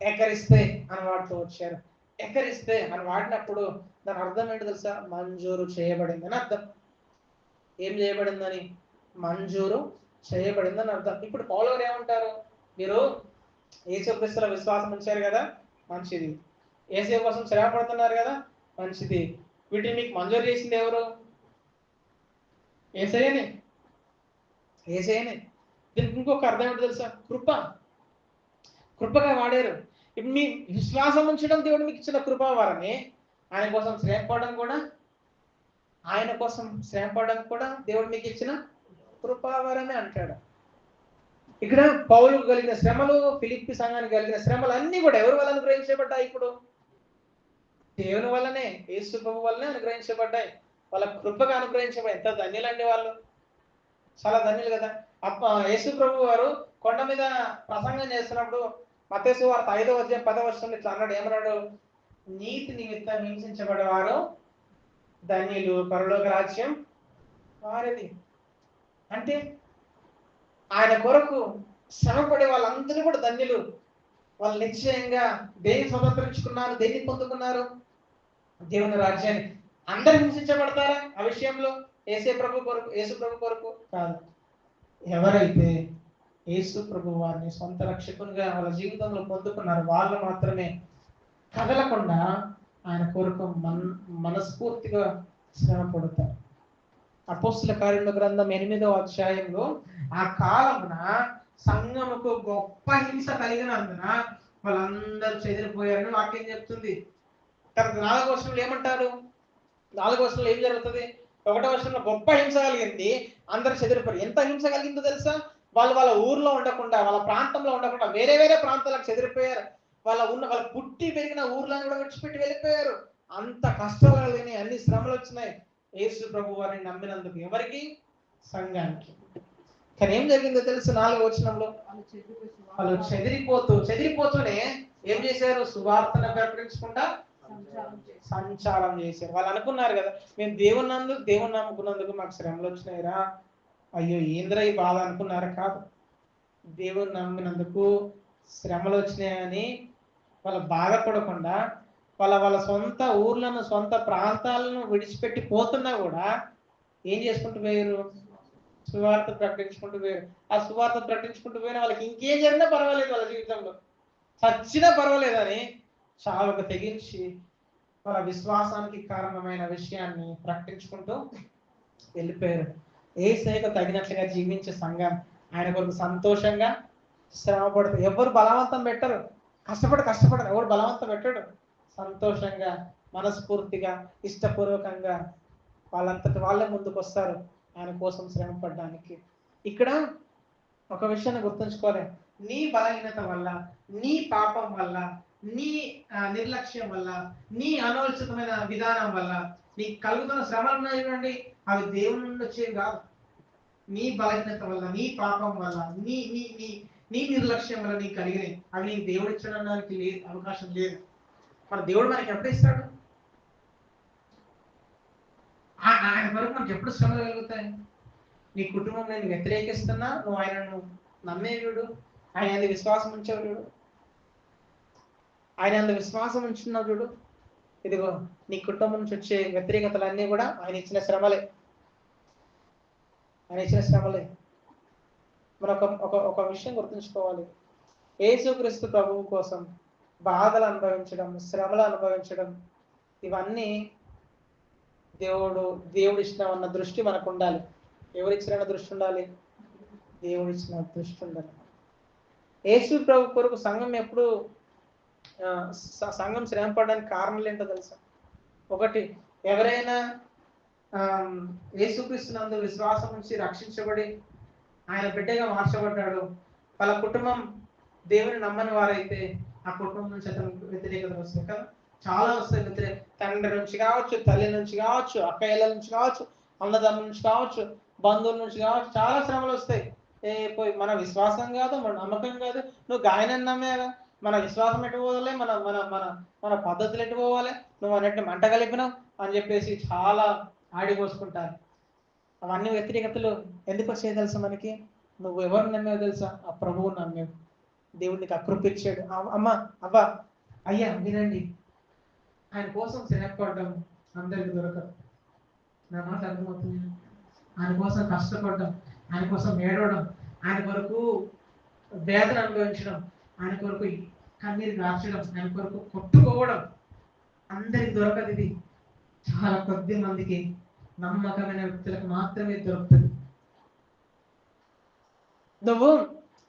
ఎకరిస్తే అని వాడుతూ వచ్చారు. ఎకరిస్తే అని వాడినప్పుడు దాని అర్థం ఏంటో తెలుసా? మంజూరు చేయబడిందని అర్థం. ఏం చేయబడిందని? మంజూరు చేయబడిందని అర్థం. ఇప్పుడు పౌలు గారు ఏమంటారు? మీరు యేసుక్రీస్తులో విశ్వాసం ఉంచారు కదా, మంచిది. యేసు కోసం శ్రమ పడుతున్నారు కదా, మంచిది. వీటిని మీకు మంజూరు చేసింది ఎవరు? యేసయ్యనే. దీనికి ఇంకొక అర్థం ఏంటో తెలుసా? కృపగా వాడారు. ఇప్పుడు మీ విశ్వాసం ఉంచడం దేవుడు మీకు ఇచ్చిన కృపా వరమే, ఆయన కోసం శ్రమపడడం కూడా దేవుడు మీకు ఇచ్చిన కృపావరమే అంటాడు. ఇక్కడ పౌలుకు కలిగిన శ్రమలు, ఫిలిప్పి సంఘానికి కలిగిన శ్రమలు అన్ని కూడా ఎవరి వల్ల అనుగ్రహించబడ్డాయి? ఇప్పుడు దేవుని వల్లనే, యేసు ప్రభు వల్లనే అనుగ్రహించబడ్డాయి. వాళ్ళ కృపగా అనుగ్రహించబడి ఎంత ధన్యులండి వాళ్ళు, చాలా ధన్యులు కదా. యేసు ప్రభు వారు కొండ మీద ప్రసంగం చేస్తున్నప్పుడు మత్తయి సువార్త 5వ అధ్యాయం 10వ వచనంలో ఇట్లా అన్నాడు. ఏమన్నాడు? నీతి నిమిత్తం హింసించబడేవారు ధన్యులు, పరలోక రాజ్యం వారిది. అంటే ఆయన కొరకు శ్రమపడే వాళ్ళందరూ కూడా ధన్యులు. వాళ్ళు నిశ్చయంగా దేన్ని స్వతంత్రించుకున్నారు, దేన్ని పొందుకున్నారు? దేవుని రాజ్యాన్ని. అందరు హింసించబడతారా ఆ విషయంలో? యేసు ప్రభు కొరకు కాదు. ఎవరైతే యేసు ప్రభు వారిని సొంత రక్షకునిగా వాళ్ళ జీవితంలో పొందుకున్నారు వాళ్ళు మాత్రమే కదలకుండా ఆయన కొరకు మనస్ఫూర్తిగా శ్రమ పడతారు. అపోస్తుల కార్యముల గ్రంథం 8వ అధ్యాయంలో ఆ కాలమున సంఘముకు గొప్ప హింస కలిగినందున వాళ్ళందరూ చెదిరిపోయారని వాక్యం చెప్తుంది. తర్వాత 4వ వచనంలో ఏమంటారు? 4వ వచనంలో ఏం జరుగుతుంది? 1వ వచనంలో గొప్ప హింస కలిగింది, అందరూ చెదిరిపోయారు. ఎంత హింస కలిగిందో తెలుసా? వాళ్ళ ఊర్లో ఉండకుండా, వాళ్ళ ప్రాంతంలో ఉండకుండా వేరే ప్రాంతాలకు చెదిరిపోయారు. వాళ్ళ పుట్టి పెరిగిన ఊర్లను కూడా విడిచిపెట్టి వెళ్ళిపోయారు. అంత కష్టాలు కలిగినాయి, అన్ని శ్రమలు వచ్చినాయి యేసు ప్రభు వారిని నమ్మినందుకు. ఎవరికి? సంఘానికి. కానీ ఏం జరిగిందో తెలుసు? 4వ వచనంలో వాళ్ళు చెదిరిపోతూనే ఏం చేశారు? సువార్తను ప్రకటించకుండా సంచారం చేశారు. వాళ్ళు అనుకున్నారు కదా, మేము దేవుని నమ్ముకున్నందుకు మాకు శ్రమలు వచ్చినాయిరా, అయ్యో ఏంద్ర ఈ బాధ అనుకున్నారు. కాదు, దేవుని నమ్మినందుకు శ్రమలు వచ్చినాయని వాళ్ళు బాధపడకుండా వాళ్ళ సొంత ఊర్లను, సొంత ప్రాంతాలను విడిచిపెట్టి పోతున్నా కూడా ఏం చేసుకుంటూ పోయారు? సువార్త ప్రకటించుకుంటూ పోయారు. ఆ సువార్త ప్రకటించుకుంటూ పోయిన వాళ్ళకి ఇంకేం జరిగినా పర్వాలేదు, వాళ్ళ జీవితంలో చచ్చినా పర్వాలేదని చావుకు తెగించి వాళ్ళ విశ్వాసానికి కారణమైన విషయాన్ని ప్రకటించుకుంటూ వెళ్ళిపోయారు. యేసుకు తగినట్లుగా జీవించే సంఘం ఆయన కొరకు సంతోషంగా శ్రమ పడుతుంది. ఎవరు బలవంతం పెట్టరు, కష్టపడరు, ఎవరు బలవంతం పెట్టడు. సంతోషంగా, మనస్ఫూర్తిగా, ఇష్టపూర్వకంగా వాళ్ళంతటి వాళ్ళే ముందుకు వస్తారు ఆయన కోసం శ్రమ పడడానికి. ఇక్కడ ఒక విషయాన్ని గుర్తుంచుకోవాలి. నీ బలహీనత వల్ల, నీ పాపం వల్ల, నీ నిర్లక్ష్యం వల్ల, నీ అనవసరమైన విధానం వల్ల నీకు కలుగుతున్న శ్రమలు ఉన్నాయి చూడండి, అవి దేవుని నుండి వచ్చేవి కాదు. నీ బలహీనత వల్ల, నీ పాపం వల్ల, నీ నీ నీ నీ నిర్లక్ష్యం వల్ల నీకు కలిగినాయి. అవి నీకు దేవుడు ఇచ్చడానికి లేదు, అవకాశం లేదు. మన దేవుడు మనకి ఎప్పుడు ఇస్తాడు? ఆయన వరకు మనకి ఎప్పుడు శ్రమలు కలుగుతాయి? నీ కుటుంబం నేను వ్యతిరేకిస్తున్నా, నువ్వు ఆయనను నమ్మేవాడు, ఆయన అందు విశ్వాసం ఉంచేవాడు, ఆయన అందు విశ్వాసం ఉంచున్నావు చూడు, ఇదిగో నీ కుటుంబం నుంచి వచ్చే వ్యతిరేకతలన్నీ కూడా ఆయన ఇచ్చిన శ్రమలే. మనం ఒక విషయం గుర్తుంచుకోవాలి. యేసుక్రీస్తు ప్రభువు కోసం బాధలు అనుభవించడం, శ్రమలు అనుభవించడం, ఇవన్నీ దేవుడు ఇచ్చిన అన్న దృష్టి మనకు ఉండాలి. ఎవరిచ్చిన దృష్టి ఉండాలి? దేవుడు ఇచ్చిన దృష్టి ఉండాలి. యేసు ప్రభు కొరకు సంఘం శ్రమ పడడానికి కారణాలు ఏంటో తెలుసా? ఒకటి, ఎవరైనా యేసుక్రీస్తునందు విశ్వాసం నుంచి రక్షించబడి ఆయన బిడ్డగా మార్చబడ్డాడు, వాళ్ళ కుటుంబం దేవుని నమ్మని వారైతే ఆ కుటుంబం నుంచి అతను వ్యతిరేకతలు వస్తాయి కదా, చాలా వస్తాయి. తండ్రి నుంచి కావచ్చు, తల్లి నుంచి కావచ్చు, అక్కయ్యల నుంచి కావచ్చు, అన్నదమ్ముల నుంచి కావచ్చు, బంధువుల నుంచి కావచ్చు, చాలా శ్రమలు వస్తాయి. పోయి మన విశ్వాసం కాదు, మన నమ్మకం కాదు, నువ్వు గాయనని నమ్మేగా, మన విశ్వాసం ఎటు పోవాలి, మన మన మన మన పద్ధతులు ఎటు పోవాలి, నువ్వు అన్నట్టు మంట కలిపినావు అని చెప్పేసి చాలా ఆడిపోసుకుంటారు. అవన్నీ వ్యతిరేకతలు ఎందుకు వచ్చాయి తెలుసా మనకి? నువ్వు ఎవరు నమ్మేవో తెలుసా? ఆ ప్రభువు నమ్మేవు. దేవుడికి అకృపించాడు. అమ్మ, అబ్బా, అయ్యా వినండి, ఆయన కోసం శ్రమపడడం అందరికి దొరకదు. నా మాట అర్థమవుతుంది? ఆయన కోసం కష్టపడడం, ఆయన కోసం ఏడవడం, ఆయన కొరకు వేదన అనుభవించడం, ఆయన కొరకు కన్నీరు గార్చడం, ఆయన కొరకు కొట్టుకోవడం అందరికి దొరకదు. ఇది చాలా కొద్ది మందికి, నమ్మకమైన వ్యక్తులకు మాత్రమే దొరుకుతుంది. నువ్వు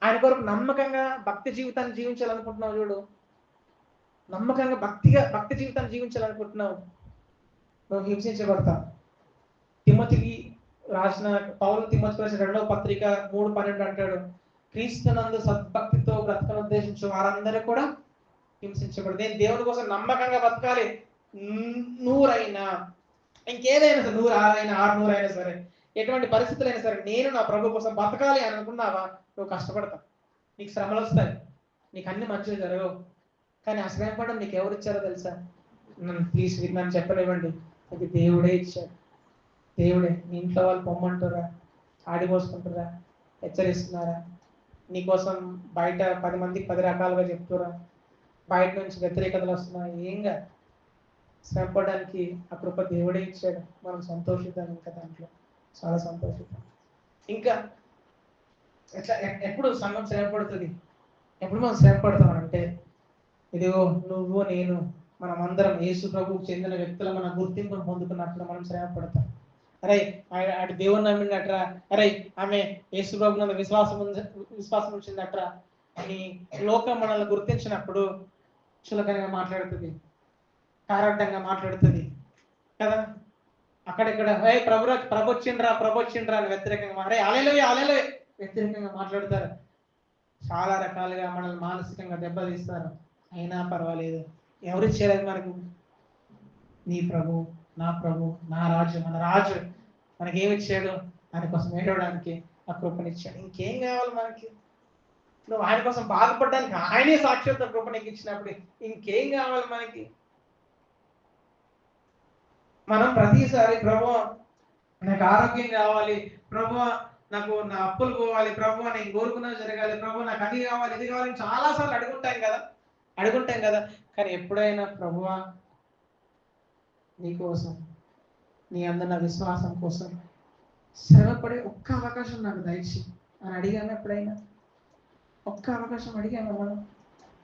ఆయన కొరకు నమ్మకంగా భక్తి జీవితాన్ని జీవించాలనుకుంటున్నావు చూడు, నమ్మకంగా భక్తి జీవితాన్ని జీవించాలనుకుంటున్నావు, నువ్వు హింసించబడతావు. తిమోతికి రాసిన పౌలు తిమోతికి రాసిన 2వ పత్రిక 3:12 అంటాడు, క్రీస్తునందు సద్భక్తితో బ్రతకను ఉద్దేశించు వారందరూ కూడా హింసించబడదు. నేను దేవుని కోసం నమ్మకంగా బతకాలి. 100 అయినా ఇంకేదైనా సరే, 100 అయినా 600 అయినా సరే, ఎటువంటి పరిస్థితులు అయినా సరే, నేను నా ప్రభు కోసం బతకాలి అని అనుకున్నావా, నువ్వు కష్టపడతావు. నీకు శ్రమలు వస్తాయి, నీకు అన్ని మంచిగా జరగవు. కానీ ఆ శ్రమ పడడం నీకు ఎవరు ఇచ్చారో తెలుసా? ప్లీజ్ నన్ను చెప్పనివ్వండి, అది దేవుడే ఇచ్చాడు. దేవుడే. నీ ఇంట్లో వాళ్ళు పొమ్మంటారా, ఆడిపోసుకుంటారా, హెచ్చరిస్తున్నారా, నీకోసం బయట 10 మందికి 10 రకాలుగా చెప్తురా, బయట నుంచి వ్యతిరేకతలు వస్తున్నాయి, ఏం కాదు. శ్రమపడడానికి ఆ కృప దేవుడే ఇచ్చాడు. మనం సంతోషిద్దాం, ఇంకా దాంట్లో చాలా సంతోషిద్దాం. ఇంకా ఎట్లా ఎప్పుడు సంఘం శ్రమపడుతుంది, ఎప్పుడు మనం శ్రమపడతాం అంటే, ఇదిగో నువ్వు నేను మనం అందరం యేసు ప్రభువుకు చెందిన వ్యక్తులు మన గుర్తింపును పొందుకున్నప్పుడు మనం శ్రమపడతాం. అరే అటు దేవుని నమ్మినట్రా, అరే ఆమె యేసు ప్రభు విశ్వాసం ఉంచిందట్రా అని లోకం మనల్ని గుర్తించినప్పుడు చులకనగా మాట్లాడుతుంది, కారార్థంగా మాట్లాడుతుంది కదా. అక్కడెక్కడ ప్రభు వచ్చిండ్రా అని వ్యతిరేకంగా, అరే అలెలు వ్యతిరేకంగా మాట్లాడతారు. చాలా రకాలుగా మనల్ని మానసికంగా దెబ్బతీస్తారు. అయినా పర్వాలేదు, ఎవరిచ్చారు మనకు? నీ ప్రభు, నా ప్రభు, నా రాజు, మన రాజు మనకేమిచ్చాడు? ఆయన కోసం ఏడవడానికి ఆ కృపనిచ్చాడు. ఇంకేం కావాలి మనకి? నువ్వు ఆయన కోసం బాధపడడానికి ఆయనే సాక్షాత్ కృప నీకు ఇచ్చినప్పుడు ఇంకేం కావాలి మనకి? మనం ప్రతిసారి ప్రభు నాకు ఆరోగ్యం కావాలి, ప్రభు నాకు నా అప్పులు పోవాలి, ప్రభు నేను కోరుకున్నది జరగాలి, ప్రభు నాకు అది కావాలి ఇది కావాలి చాలాసార్లు అడుగుంటాం కదా. కానీ ఎప్పుడైనా ప్రభువా నీకోసం, నీ అందన విశ్వాసం కోసం శ్రమపడే ఒక్క అవకాశం నాకు దయచి అని అడిగాము ఎప్పుడైనా? ఒక్క అవకాశం అడిగాము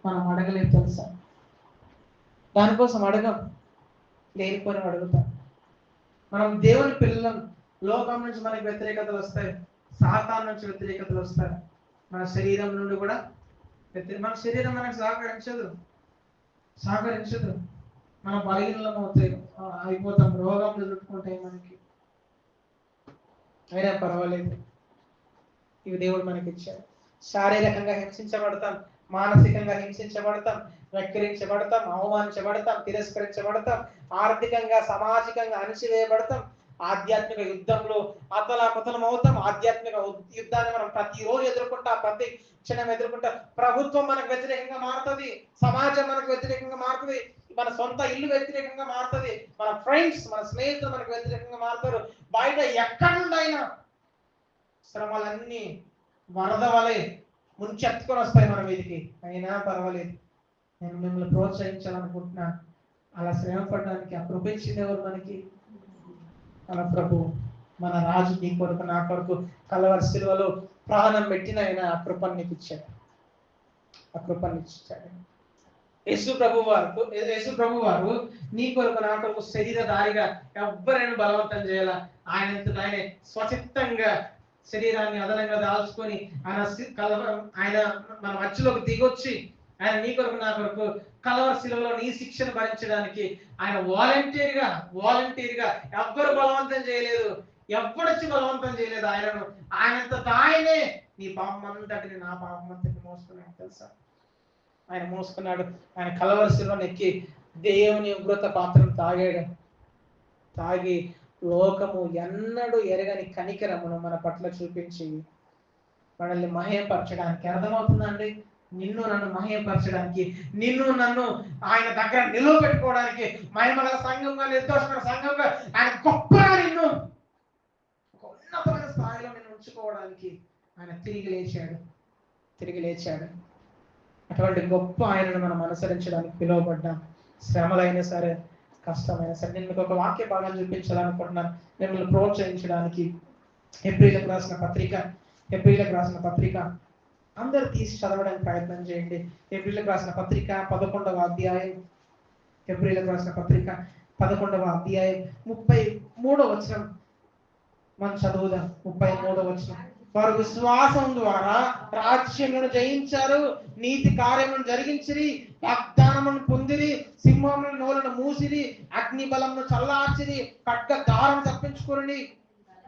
మనం అడగలేదు తెలుసా. దానికోసం అడగం, లేనిపోయిన అడుగుతాం. మనం దేవుని పిల్లలం. లోకం నుంచి మనకి వ్యతిరేకతలు వస్తాయి, సాతాను నుంచి వ్యతిరేకతలు వస్తాయి, మన శరీరం నుండి కూడా మన శరీరం మనకు సహకరించదు. మన బలహీనలం అయిపోతాం, రోగం ఎదుర్కొంటాయి మనకి. అయినా పర్వాలేదు, ఇవి దేవుడు మనకి ఇచ్చాడు. శారీరకంగా హింసించబడతాం, మానసికంగా హింసించబడతాం, వెక్కిరించబడతాం, అవమానించబడతాం, తిరస్కరించబడతాం, ఆర్థికంగా సామాజికంగా అణిచివేయబడతాం, ఆధ్యాత్మిక యుద్ధంలో అతలాకుతలం అవుతాం. ఆధ్యాత్మిక యుద్ధాన్ని మనం ప్రతిరోజు ఎదుర్కొంటాం, ప్రతి క్షణం ఎదుర్కొంటాం. ప్రభుత్వం మనకు వ్యతిరేకంగా మారుతుంది, సమాజం మనకు వ్యతిరేకంగా మారుతుంది, మన సొంత ఇల్లు వ్యతిరేకంగా మారుతుంది, మన ఫ్రెండ్స్ మన స్నేహితులు మనకు వ్యతిరేకంగా మారుతారు. బయట ఎక్కడి నుండైనా శ్రమలన్నీ వరద వలె ముంచెత్తుకొని వస్తాయి మన మీదికి. అయినా పర్వాలేదు, నేను మిమ్మల్ని ప్రోత్సహించాలనుకుంటున్నా. అలా శ్రమ పడడానికి ఆ కృప ఇచ్చింది ఎవరు మనకి? మన ప్రభు, మన రాజు. నీ కొరకు నా కొరకు కలవరి శిలువలో ప్రాణం పెట్టిన ఆయన ఆ కృపను నీకు ఇచ్చాడు. యేసు ప్రభు వారు నీ కొరకు నా కొరకు శరీరధారిగా ఎవ్వరైనా బలవంతం చేయాల. ఆయనే స్వచిత్తంగా శరీరాన్ని అదనంగా దాల్చుకొని ఆయన మన మధ్యలోకి దిగొచ్చి ఆయన నీ కొరకు నా కొరకు కలవరి శిలువలో నీ శిక్షను భరించడానికి ఆయన వాలంటీర్గా ఎవ్వరు బలవంతం చేయలేదు, ఎవ్వడొచ్చి బలవంతం చేయలేదు. ఆయనంత ఆయనే నీ పాపం అంతటిని నా పాపం అంతటిని మోసుకున్నాడు తెలుసా. ఆయన మోసుకున్నాడు. ఆయన కలవరి శిలువను ఎక్కి దేవుని ఉగ్రత పాత్రను తాగి లోకము ఎన్నడూ ఎరగని కనికరమును మన పట్ల చూపించి మనల్ని మహేయపరచడానికి. అర్థమవుతుందండి? నిన్ను నన్ను మహేయపరచడానికి, నిన్ను నన్ను ఆయన దగ్గర నిలవబెట్టుకోవడానికి, మహిమల సంఘంగా, నిర్దోషమైన సంఘంగా ఆయన గొప్పగా నిన్ను ఉన్నతమైన స్థాయిలో నిన్ను ఉంచుకోవడానికి ఆయన తిరిగి లేచాడు. అటువంటి గొప్ప ఆయనను మనం అనుసరించడానికి పిలువబడ్డాం. శ్రమలైనా సరే, కష్టమైనా సరే. నేను మీకు ఒక వాక్య భాగాన్ని చూపించాలనుకుంటున్నాను, మిమ్మల్ని ప్రోత్సహించడానికి. హెబ్రీలకు రాసిన పత్రిక అందరూ తీసి చదవడానికి ప్రయత్నం చేయండి. హెబ్రీలకు రాసిన పత్రిక 11వ అధ్యాయం. హెబ్రీలకు రాసిన పత్రిక 11వ అధ్యాయం 33వ వచనం మనం చదువుదాం. 33వ వచనం. వారు విశ్వాసం ద్వారా రాజ్యములను జయించారు, నీతి కార్యములను జరిగించిరి, వాగ్దానములను పొందిరి, సింహముల నోలను మూసిరి, అగ్ని బలమును చల్లార్చిరి, ఖడ్గ దారం తప్పించుకుని,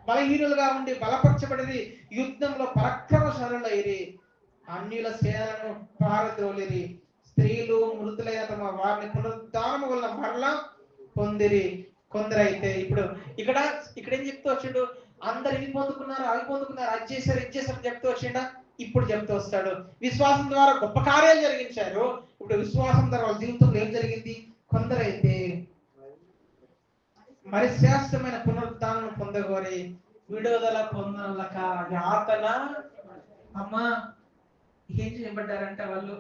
బలహీనులుగా ఉండి బలపరచబడిరి, యుద్ధంలో పరాక్రమశాలులైరి, అన్యుల సేనలను పారద్రోలిరి, స్త్రీలు మృతులైన తమ వారిని పునరుద్ధానము వల్ల మరలా పొందిరి. కొందరైతే ఇప్పుడు ఇక్కడ ఏం చెప్తూ వచ్చిండు, అందరు ఇవి పొందుకున్నారు, అవి పొందుకున్నారు, అది చేశారు, ఇది చేశారు చెప్తూ వచ్చిండా. ఇప్పుడు చెప్తూ వస్తాడు, విశ్వాసం ద్వారా గొప్ప కార్యాలు జరిగించారు. ఇప్పుడు విశ్వాసం ద్వారా వాళ్ళ జీవితంలో ఏం జరిగింది, కొందరైతే మరి శ్రేష్టమైన పునరుద్ధానం పొందగోరి విడుదల పొందలక యాతన. అమ్మా ఏం చేయబడ్డారంటే వాళ్ళు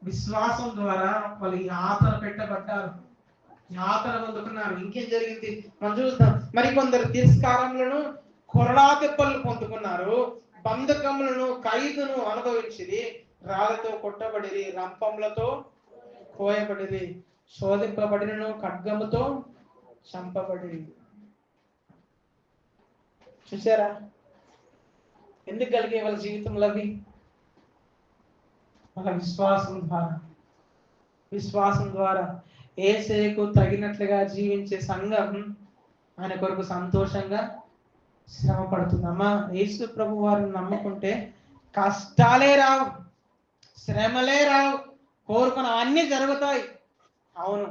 విశ్వాసం ద్వారా వాళ్ళు యాతన పెట్టబడ్డారు, యాతన పొందుకున్నారు. ఇంకేం జరిగింది మనం చూస్తాం. మరి కొందరు తిరస్కారములను, కొరడా దెబ్బలు పొందుకున్నారు, బంధకములను, ఖైదును అనుభవించిరి, రాళ్లతో కొట్టబడిరి, రంపములతో కోయబడిరి, శోధింపబడినను, ఖడ్గముతో చంపబడిరి. చూసారా ఎందుకు కలిగే వాళ్ళ జీవితంలో అవి? వాళ్ళ విశ్వాసం ద్వారా యేసుకు తగినట్లుగా జీవించే సంఘం ఆయన కొరకు సంతోషంగా శ్రమ పడుతుందమ్మా. యేసు ప్రభు వారిని నమ్ముకుంటే కష్టాలే రావు, శ్రమలే రావు, కోరుకున్న అన్నీ జరుగుతాయి. అవును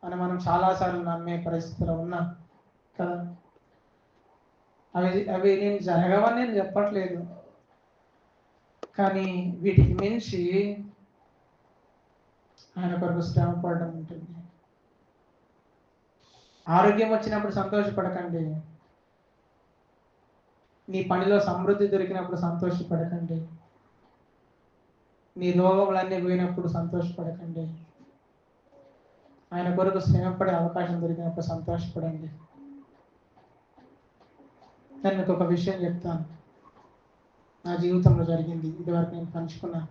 అని మనం చాలాసార్లు నమ్మే పరిస్థితిలో ఉన్నాం కదా. అవి నేను జరగవని నేను చెప్పట్లేదు, కానీ వీటికి మించి ఆయన కొరకు శ్రమ పడడం ఉంటుంది. ఆరోగ్యం వచ్చినప్పుడు సంతోషపడకండి, నీ పనిలో సమృద్ధి దొరికినప్పుడు సంతోషపడకండి, నీ రోగములన్నీ పోయినప్పుడు సంతోషపడకండి. ఆయన కొరకు శ్రమపడే అవకాశం దొరికినప్పుడు సంతోషపడండి. నేను మీకు ఒక విషయం చెప్తాను, నా జీవితంలో జరిగింది, ఇదివరకు నేను పంచుకున్నాను.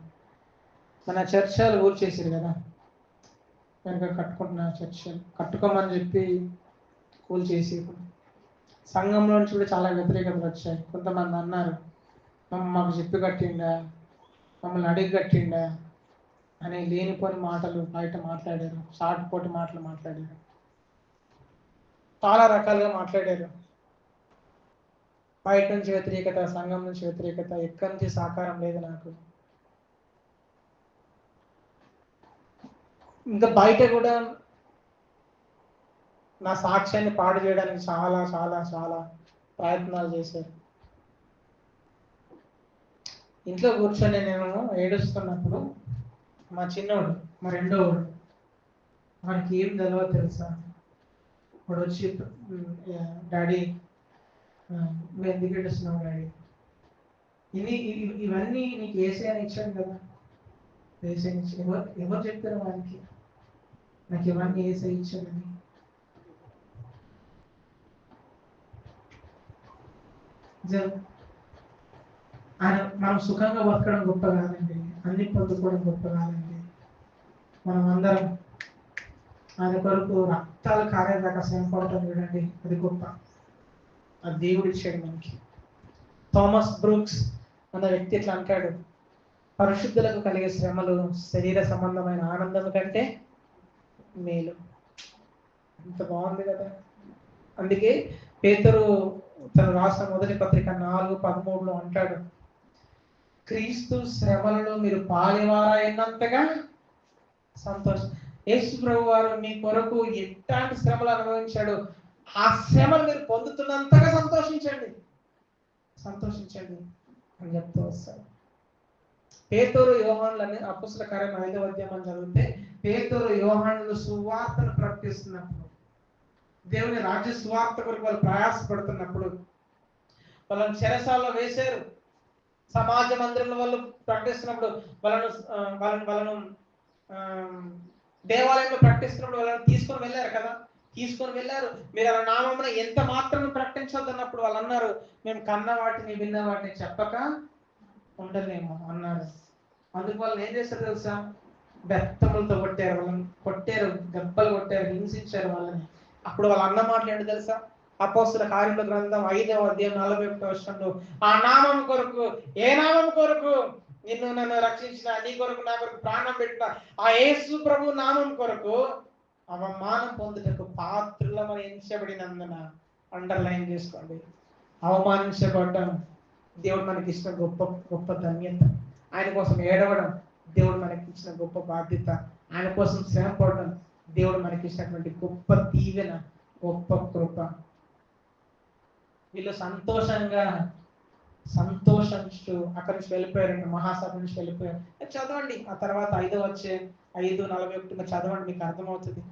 మన చర్చలు ఊరు చేసారు కదా, వెనక కట్టుకుంటున్నా చర్చలు కట్టుకోమని చెప్పి కూల్ చేసేది. సంఘంలో నుంచి కూడా చాలా వ్యతిరేకతలు వచ్చాయి. కొంతమంది అన్నారు, మాకు చెప్పి కట్టిండా, మమ్మల్ని అడిగి కట్టిండా అని లేనిపోని మాటలు బయట మాట్లాడారు, సాటిపోటి మాటలు మాట్లాడారు, చాలా రకాలుగా మాట్లాడారు. బయట నుంచి వ్యతిరేకత, సంఘం నుంచి వ్యతిరేకత, ఎక్కడి నుంచి సహకారం లేదు నాకు. ఇంకా బయట కూడా నా సాక్ష్యాన్ని పాడు చేయడానికి చాలా చాలా చాలా ప్రయత్నాలు చేశారు. ఇంట్లో కూర్చొని నేను ఏడుస్తున్నప్పుడు మా చిన్నోడు, మా రెండోడు, వాడికి ఏం తెలియదు తెలుసా, వాడు వచ్చి డాడీ మేము ఎందుకు ఏడుస్తున్నావు డాడీ, ఇవన్నీ నీకు ఏసీ అని ఇచ్చాను కదా, ఏసీ ఎవరు చెప్తారు వానికి నాకు ఇవన్నీ ఏసీ ఇచ్చాడని. మనం సుఖంగా బతకడం గొప్ప కాదండి, అన్ని పొందుకోవడం గొప్ప కాదండి. మనం అందరం ఆయన కొరకు రక్తాలు కారేదాకా శ్రమపడటం చూడండి, అది గొప్ప, అది దేవుడు ఇచ్చాడు మనకి. థామస్ బ్రూక్స్ అన్న వ్యక్తి ఇట్లా అంటాడు, పరిశుద్ధులకు కలిగే శ్రమలు శరీర సంబంధమైన ఆనందం కంటే మేలు. అంత బాగుంది కదా. అందుకే పేతురు తను రాసిన మొదటి పత్రిక 4:13 అంటాడు, క్రీస్తు శ్రమలలో మీరు పాలివారైనంతగా సంతోషం. యేసు ప్రభు వారు మీ కొరకు ఎట్లాంటి శ్రమలు అనుభవించాడు, ఆ శ్రమలు మీరు పొందుతున్నంతగా సంతోషించండి అని చెప్తూ వస్తాడు. పేతురు యోహానులని అపోస్తల కార్యం 5వ అధ్యాయం చదివితే, పేతురు యోహానులు సువార్తను ప్రకటిస్తున్నప్పుడు, దేవుని రాజ్య సువార్త కొరకు వాళ్ళు ప్రయాసపడుతున్నప్పుడు, వాళ్ళని చెరసాలలో వేశారు. సమాజ మందిరంలో వాళ్ళు ప్రకటిస్తున్నప్పుడు, వాళ్ళను దేవాలయంలో ప్రకటిస్తున్నప్పుడు వాళ్ళని తీసుకొని వెళ్ళారు కదా, మీరు అలా నామమున ఎంత మాత్రం ప్రకటించవద్దు అన్నప్పుడు వాళ్ళు అన్నారు, మేము కన్న వాటిని విన్న వాటిని చెప్పక ఉండలేము అన్నారు. అందుకు వాళ్ళు ఏం చేస్తారు తెలుసా, బెత్తములతో కొట్టారు, వాళ్ళని కొట్టారు, దెబ్బలు కొట్టారు, హింసించారు వాళ్ళని. అప్పుడు వాళ్ళు అన్న మాటలు ఏంటి తెలుసా, అపోస్తుల కార్యముల గ్రంథం 5వ అధ్యాయం 41వ వచనంలో ఆ నామం కొరకు, ఏ నామం కొరకు నిన్ను నన్ను రక్షించిన, నీ కొరకు నా కొరకు ప్రాణం పెట్టిన ఆ యేసు ప్రభు నామం కొరకు అవమానం పొందుటకు పాత్రులమని ఎంచబడినందున, అండర్లైన్ చేసుకోండి, అవమానించబడ్డం దేవుడు మనకి ఇచ్చిన గొప్ప గొప్ప ధన్యత. ఆయన కోసం ఏడవడం దేవుడు మనకి ఇచ్చిన గొప్ప బాధ్యత. ఆయన కోసం శ్రమ పడడం దేవుడు మనకి ఇచ్చినటువంటి గొప్ప దీవెన, గొప్ప కృప. వీళ్ళు సంతోషించు అక్కడి నుంచి వెళ్ళిపోయారంట, మహాసభ నుంచి వెళ్ళిపోయారు. చదవండి ఆ తర్వాత 5:41 చదవండి, మీకు అర్థమవుతుంది.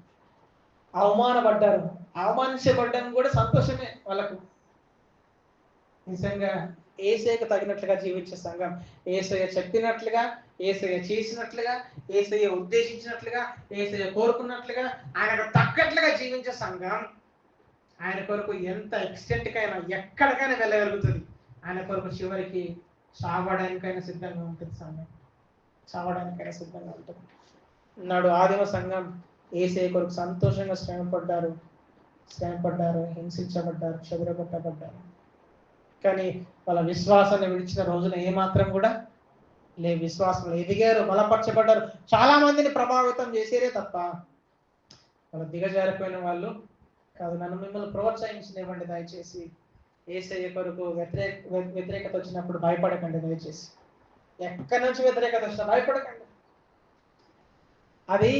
అవమానపడ్డారు, అవమానించబడ్డం కూడా సంతోషమే వాళ్ళకు. నిజంగా యేసయ్యకు తగినట్లుగా జీవించే సంఘం, యేసయ్య చెప్పినట్లుగా, యేసయ్య చేసినట్లుగా, యేసయ్య ఉద్దేశించినట్లుగా, యేసయ్య కోరుకున్నట్లుగా, ఆయనకు తగ్గట్లుగా జీవించే సంఘం ఆయన కొరకు ఎంత ఎక్స్టెంట్కైనా, ఎక్కడికైనా వెళ్ళగలుగుతుంది. ఆయన కొరకు చివరికి చావడానికైనా సిద్ధంగా ఉంటుంది సంఘం, చావడానికైనా సిద్ధంగా ఉంటుంది. నాడు ఆదిమ సంఘం యేసయ్య కొరకు సంతోషంగా శ్రమపడ్డారు, హింసించబడ్డారు, చెదరగొట్టబడ్డారు. కానీ వాళ్ళ విశ్వాసాన్ని విడిచిన రోజున ఏమాత్రం కూడా విశ్వాసంలో ఎదిగారు, బలపరచబడ్డారు, చాలా మందిని ప్రభావితం చేసేరే తప్ప వాళ్ళు దిగజారిపోయిన వాళ్ళు కాదు. నన్ను మిమ్మల్ని ప్రోత్సహించనివ్వండి దయచేసి. యేసయ్య కొరకు వ్యతిరేకత వచ్చినప్పుడు భయపడకండి దయచేసి. ఎక్కడి నుంచి వ్యతిరేకత వచ్చినా భయపడకండి. అది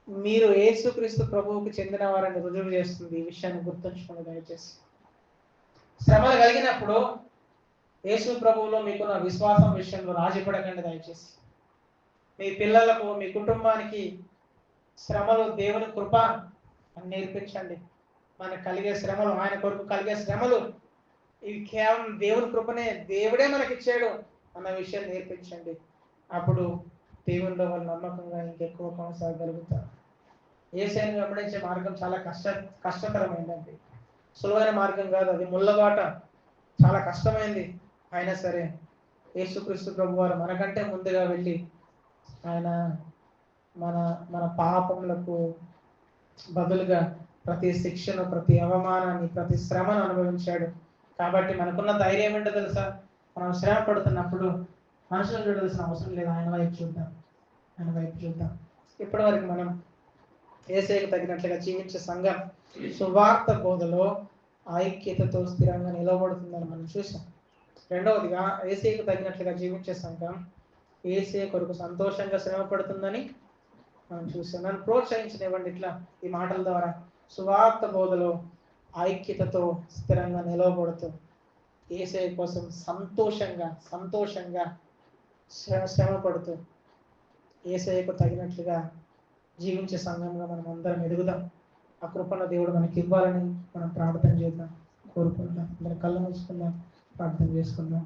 మీరు యేసుక్రీస్తు ప్రభువుకు చెందిన వారిని రుజువు చేస్తుంది. ఈ విషయాన్ని గుర్తుంచుకోండి దయచేసి. శ్రమలు కలిగినప్పుడు యేసు ప్రభువులో మీకున్న విశ్వాసం విషయంలో రాజీపడకండి దయచేసి. మీ పిల్లలకు, మీ కుటుంబానికి శ్రమలు దేవుని కృప అని నేర్పించండి. మనకు కలిగే శ్రమలు, ఆయన కొరకు కలిగే శ్రమలు ఇవి కేవలం దేవుని కృపనే, దేవుడే మనకి ఇచ్చాడు అన్న విషయం నేర్పించండి. అప్పుడు దేవునిలో వాళ్ళు నమ్మకంగా ఇంకెక్కువ కొనసాగలుగుతారు. యేసయ్యను వెంబడించే మార్గం చాలా కష్టతరమైందండి. సులువైన మార్గం కాదు, అది ముళ్ళబాట, చాలా కష్టమైంది. అయినా సరే యేసుక్రీస్తు ప్రభు వారు మనకంటే ముందుగా వెళ్ళి ఆయన మన పాపములకు బదులుగా ప్రతి శిక్షను, ప్రతి అవమానాన్ని, ప్రతి శ్రమను అనుభవించాడు. కాబట్టి మనకున్న ధైర్యం ఏంటో తెలుసా? మనం శ్రమ పడుతున్నప్పుడు మనుషులను చూడాల్సిన అవసరం లేదు, ఆయన వైపు చూద్దాం. ఇప్పటి వరకు మనం యేసయ్యకు తగినట్లుగా జీవించే సంఘం సువార్త బోధలో ఐక్యతతో స్థిరంగా నిలబడుతుందని మనం చూసాం. రెండవదిగా యేసయ్యకు తగినట్లుగా జీవించే సంఘం యేసయ్య కొరకు సంతోషంగా శ్రమ పడుతుందని మనం చూసాం. నన్ను ప్రోత్సహించనివ్వండి ఇట్లా ఈ మాటల ద్వారా. సువార్త బోధలో ఐక్యతతో స్థిరంగా నిలవబడుతూ యేసయ్య కోసం సంతోషంగా శ్రమ పడుతూ యేసయ్యకు తగినట్లుగా జీవించే సంఘంగా మనం అందరం ఎదుగుదాం. ఆ కృపణ దేవుడు మనకి ఇవ్వాలని మనం ప్రార్థన చేద్దాం, కోరుకుందాం. అందరం కళ్ళు మూసుకుందాం, ప్రార్థన చేసుకుందాం.